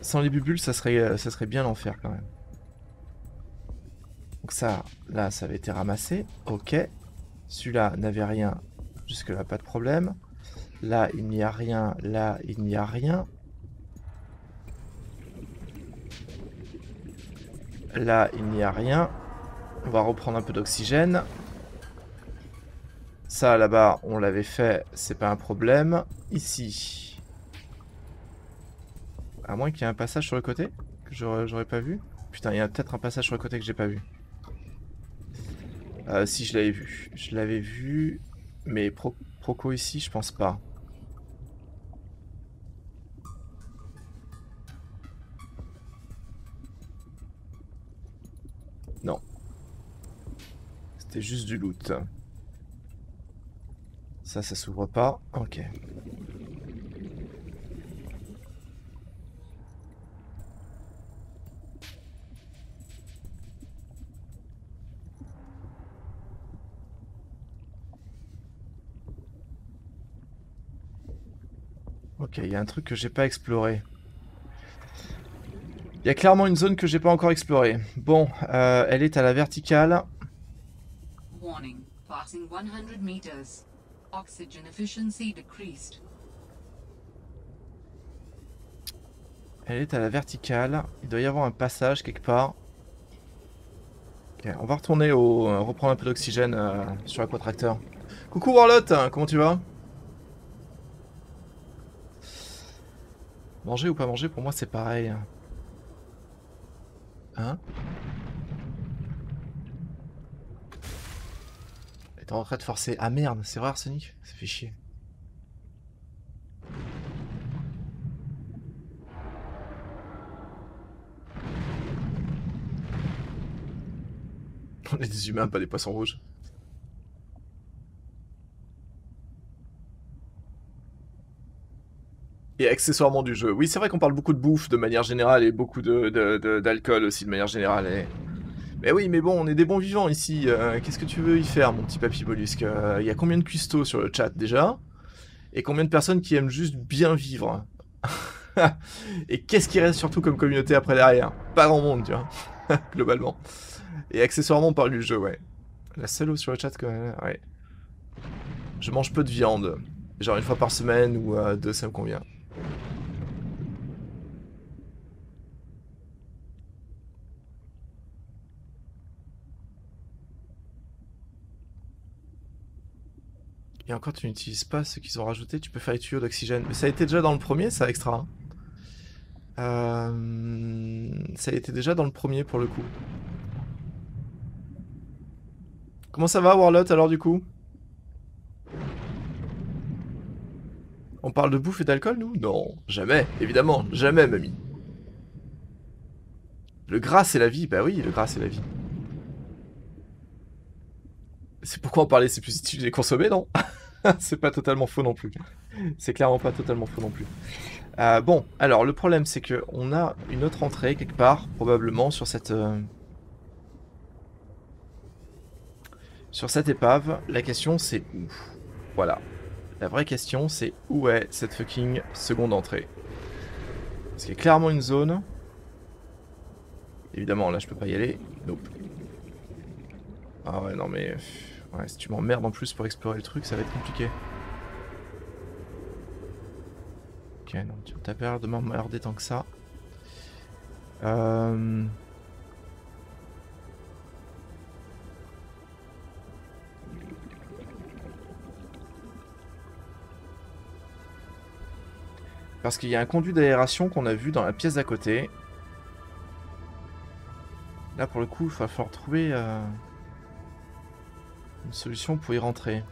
Sans les bubules, ça serait bien l'enfer quand même. Donc ça, là, ça avait été ramassé. Ok. Celui-là n'avait rien. Jusque-là, pas de problème. Là, il n'y a rien. Là, il n'y a rien. Là, il n'y a rien. On va reprendre un peu d'oxygène. Ça, là-bas, on l'avait fait. C'est pas un problème. Ici. À moins qu'il y ait un passage sur le côté que j'aurais pas vu. Putain, il y a peut-être un passage sur le côté que j'ai pas vu. Si, je l'avais vu. Je l'avais vu. Mais Proco ici, je pense pas. Non. C'était juste du loot. Ça s'ouvre pas. Ok. Ok, il y a un truc que j'ai pas exploré. Il y a clairement une zone que j'ai pas encore explorée. Bon, elle est à la verticale. Warning, passing 100 meters. Oxygen efficiency decreased. Elle est à la verticale. Il doit y avoir un passage quelque part. Ok, on va retourner reprendre un peu d'oxygène sur l'aquatracteur. Coucou Warlot, comment tu vas? Manger ou pas manger, pour moi c'est pareil. Hein? T'es en train de forcer. Ah merde, c'est vrai Arsenic? Ça fait chier. On est des humains, pas des poissons rouges. accessoirement du jeu. Oui, c'est vrai qu'on parle beaucoup de bouffe de manière générale et beaucoup d'alcool aussi de manière générale. Mais oui, mais bon, on est des bons vivants ici. Qu'est-ce que tu veux y faire, mon petit papy mollusque? Il y a combien de cuistots sur le chat déjà? Et combien de personnes qui aiment juste bien vivre? Et qu'est-ce qui reste surtout comme communauté après derrière? Pas grand monde, tu vois, globalement. Et accessoirement, on parle du jeu, ouais. La seule eau sur le chat, quand même, ouais. Je mange peu de viande. Genre une fois par semaine ou deux, ça me convient. Et encore, tu n'utilises pas ceux qu'ils ont rajouté, tu peux faire les tuyaux d'oxygène. Mais ça a été déjà dans le premier, ça, extra. Ça a été déjà dans le premier, pour le coup. Comment ça va, Warlot, alors, du coup? On parle de bouffe et d'alcool, nous? Non, jamais, évidemment, jamais, mamie. Le gras, c'est la vie. Bah oui, le gras, c'est la vie. C'est pourquoi en parler, c'est plus utile de les consommer, non? C'est pas totalement faux non plus. C'est clairement pas totalement faux non plus. Bon, alors le problème c'est que on a une autre entrée quelque part, probablement sur cette épave. La question c'est où? Voilà. La vraie question c'est où est cette fucking seconde entrée? Parce qu'il y a clairement une zone. Évidemment, là je peux pas y aller. Nope. Ah ouais, non mais... Ouais, si tu m'emmerdes en plus pour explorer le truc, ça va être compliqué. Ok, non, tu as pas l'air de m'emmerder tant que ça. Parce qu'il y a un conduit d'aération qu'on a vu dans la pièce d'à côté. Là, pour le coup, il va falloir trouver une solution pour y rentrer.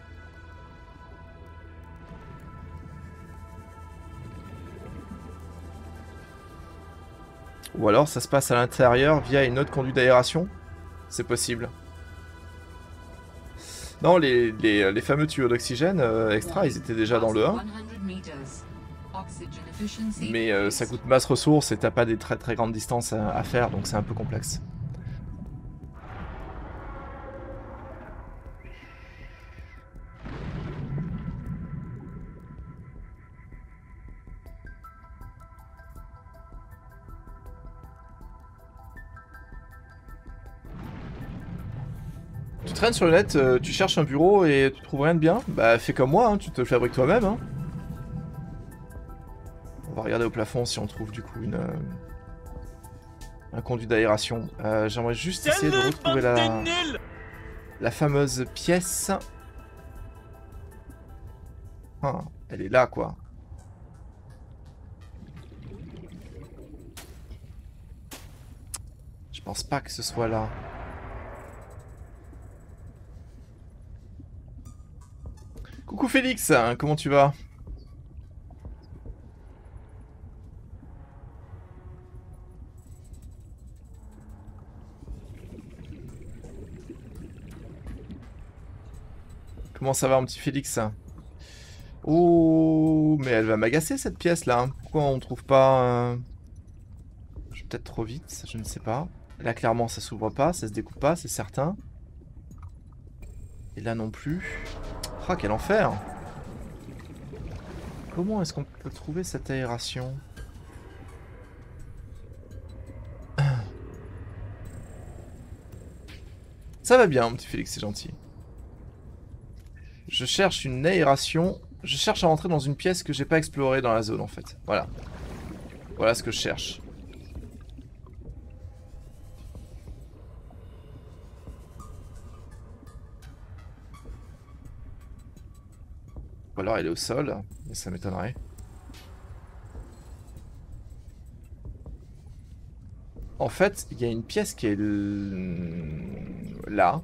Ou alors ça se passe à l'intérieur via une autre conduite d'aération. C'est possible. Non, les fameux tuyaux d'oxygène extra, ils étaient déjà dans le 1. Mais ça coûte masse ressources et t'as pas des très grandes distances à faire, donc c'est un peu complexe. Tu traînes sur le net, tu cherches un bureau et tu trouves rien de bien? Bah fais comme moi, hein, tu te le fabriques toi-même. Hein. On va regarder au plafond si on trouve du coup un conduit d'aération. J'aimerais juste essayer de retrouver la fameuse pièce. Ah, elle est là quoi. Je pense pas que ce soit là. Coucou Félix, comment tu vas? Comment ça va, mon petit Félix? Oh, mais elle va m'agacer cette pièce là. Pourquoi on trouve pas... Je vais peut-être trop vite, je ne sais pas. Là clairement ça s'ouvre pas, ça se découpe pas, c'est certain. Et là non plus. Ah, quel enfer! Comment est-ce qu'on peut trouver cette aération? Ça va bien, mon petit Félix, c'est gentil. Je cherche une aération. Je cherche à rentrer dans une pièce que j'ai pas explorée dans la zone, en fait. Voilà. Voilà ce que je cherche. Ou alors elle est au sol, mais ça m'étonnerait. En fait, il y a une pièce qui est là,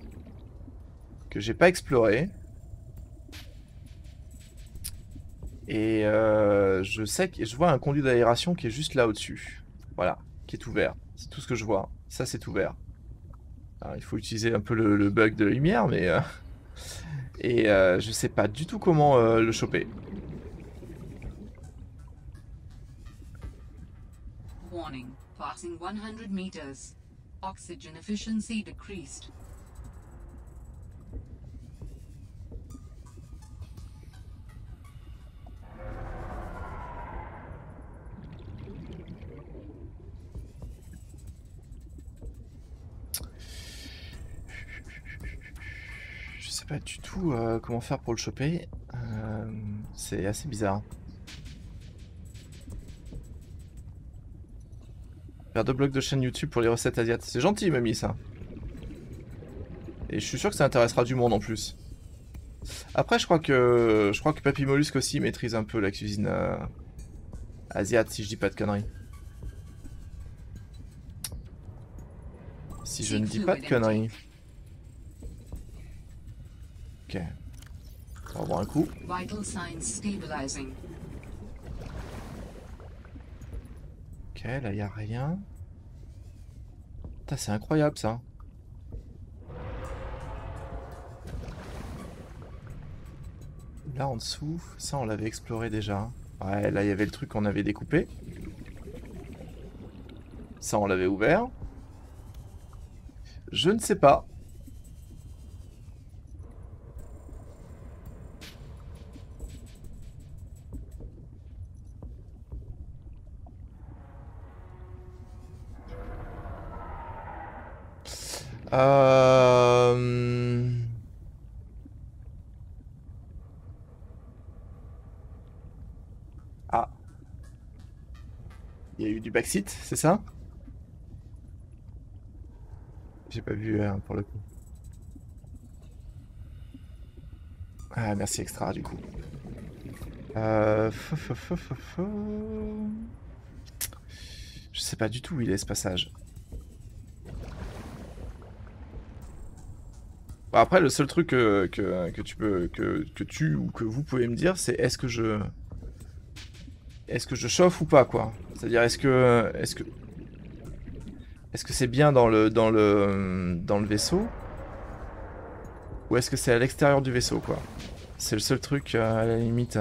que j'ai pas explorée. Et je sais que je vois un conduit d'aération qui est juste là au-dessus. Voilà, qui est ouvert. C'est tout ce que je vois. Ça, c'est ouvert. Alors, il faut utiliser un peu le bug de lumière, mais... je sais pas du tout comment le choper. Warning. Passing 100 meters. Oxygen efficiency decreased. Je sais pas du tout comment faire pour le choper. C'est assez bizarre. Faire 2 blocs de chaîne YouTube pour les recettes asiatiques. C'est gentil, mamie, ça. Et je suis sûr que ça intéressera du monde en plus. Après, je crois que Papy Mollusque aussi maîtrise un peu la cuisine asiatique, si je dis pas de conneries. Si je ne dis pas de conneries. Ok. On va voir un coup. Vital signs stabilizing. Ok, là, il a rien. Putain, c'est incroyable, ça. Là, en dessous, ça, on l'avait exploré déjà. Ouais, là, il y avait le truc qu'on avait découpé. Ça, on l'avait ouvert. Je ne sais pas. Ah. Il y a eu du backseat, c'est ça? J'ai pas vu pour le coup. Ah, merci extra du coup. Je sais pas du tout où il est ce passage. Bon, après, le seul truc que tu peux tu ou que vous pouvez me dire, c'est est-ce que je chauffe ou pas, quoi. C'est-à-dire est-ce que c'est bien dans le vaisseau ou est-ce que c'est à l'extérieur du vaisseau, quoi. C'est le seul truc à la limite.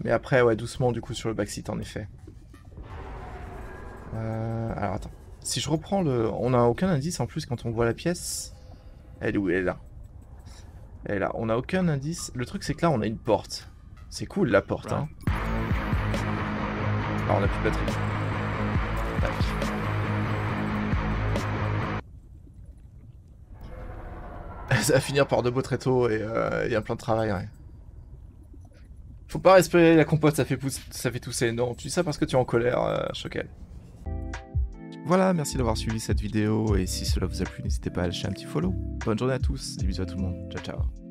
Mais après, ouais, doucement du coup sur le backseat en effet. Alors attends. Si je reprends le... On n'a aucun indice en plus quand on voit la pièce. Elle est où? Elle est là. Elle est là. On n'a aucun indice. Le truc c'est que là on a une porte. C'est cool la porte, hein. Ah, on a plus de batterie. Tac. Ça va finir par de beaux tréteaux et il y a plein de travail, ouais. Faut pas respirer la compote, ça fait tousser. Non, tu dis ça parce que tu es en colère, Choquel. Voilà, merci d'avoir suivi cette vidéo et si cela vous a plu, n'hésitez pas à lâcher un petit follow. Bonne journée à tous, des bisous à tout le monde. Ciao, ciao.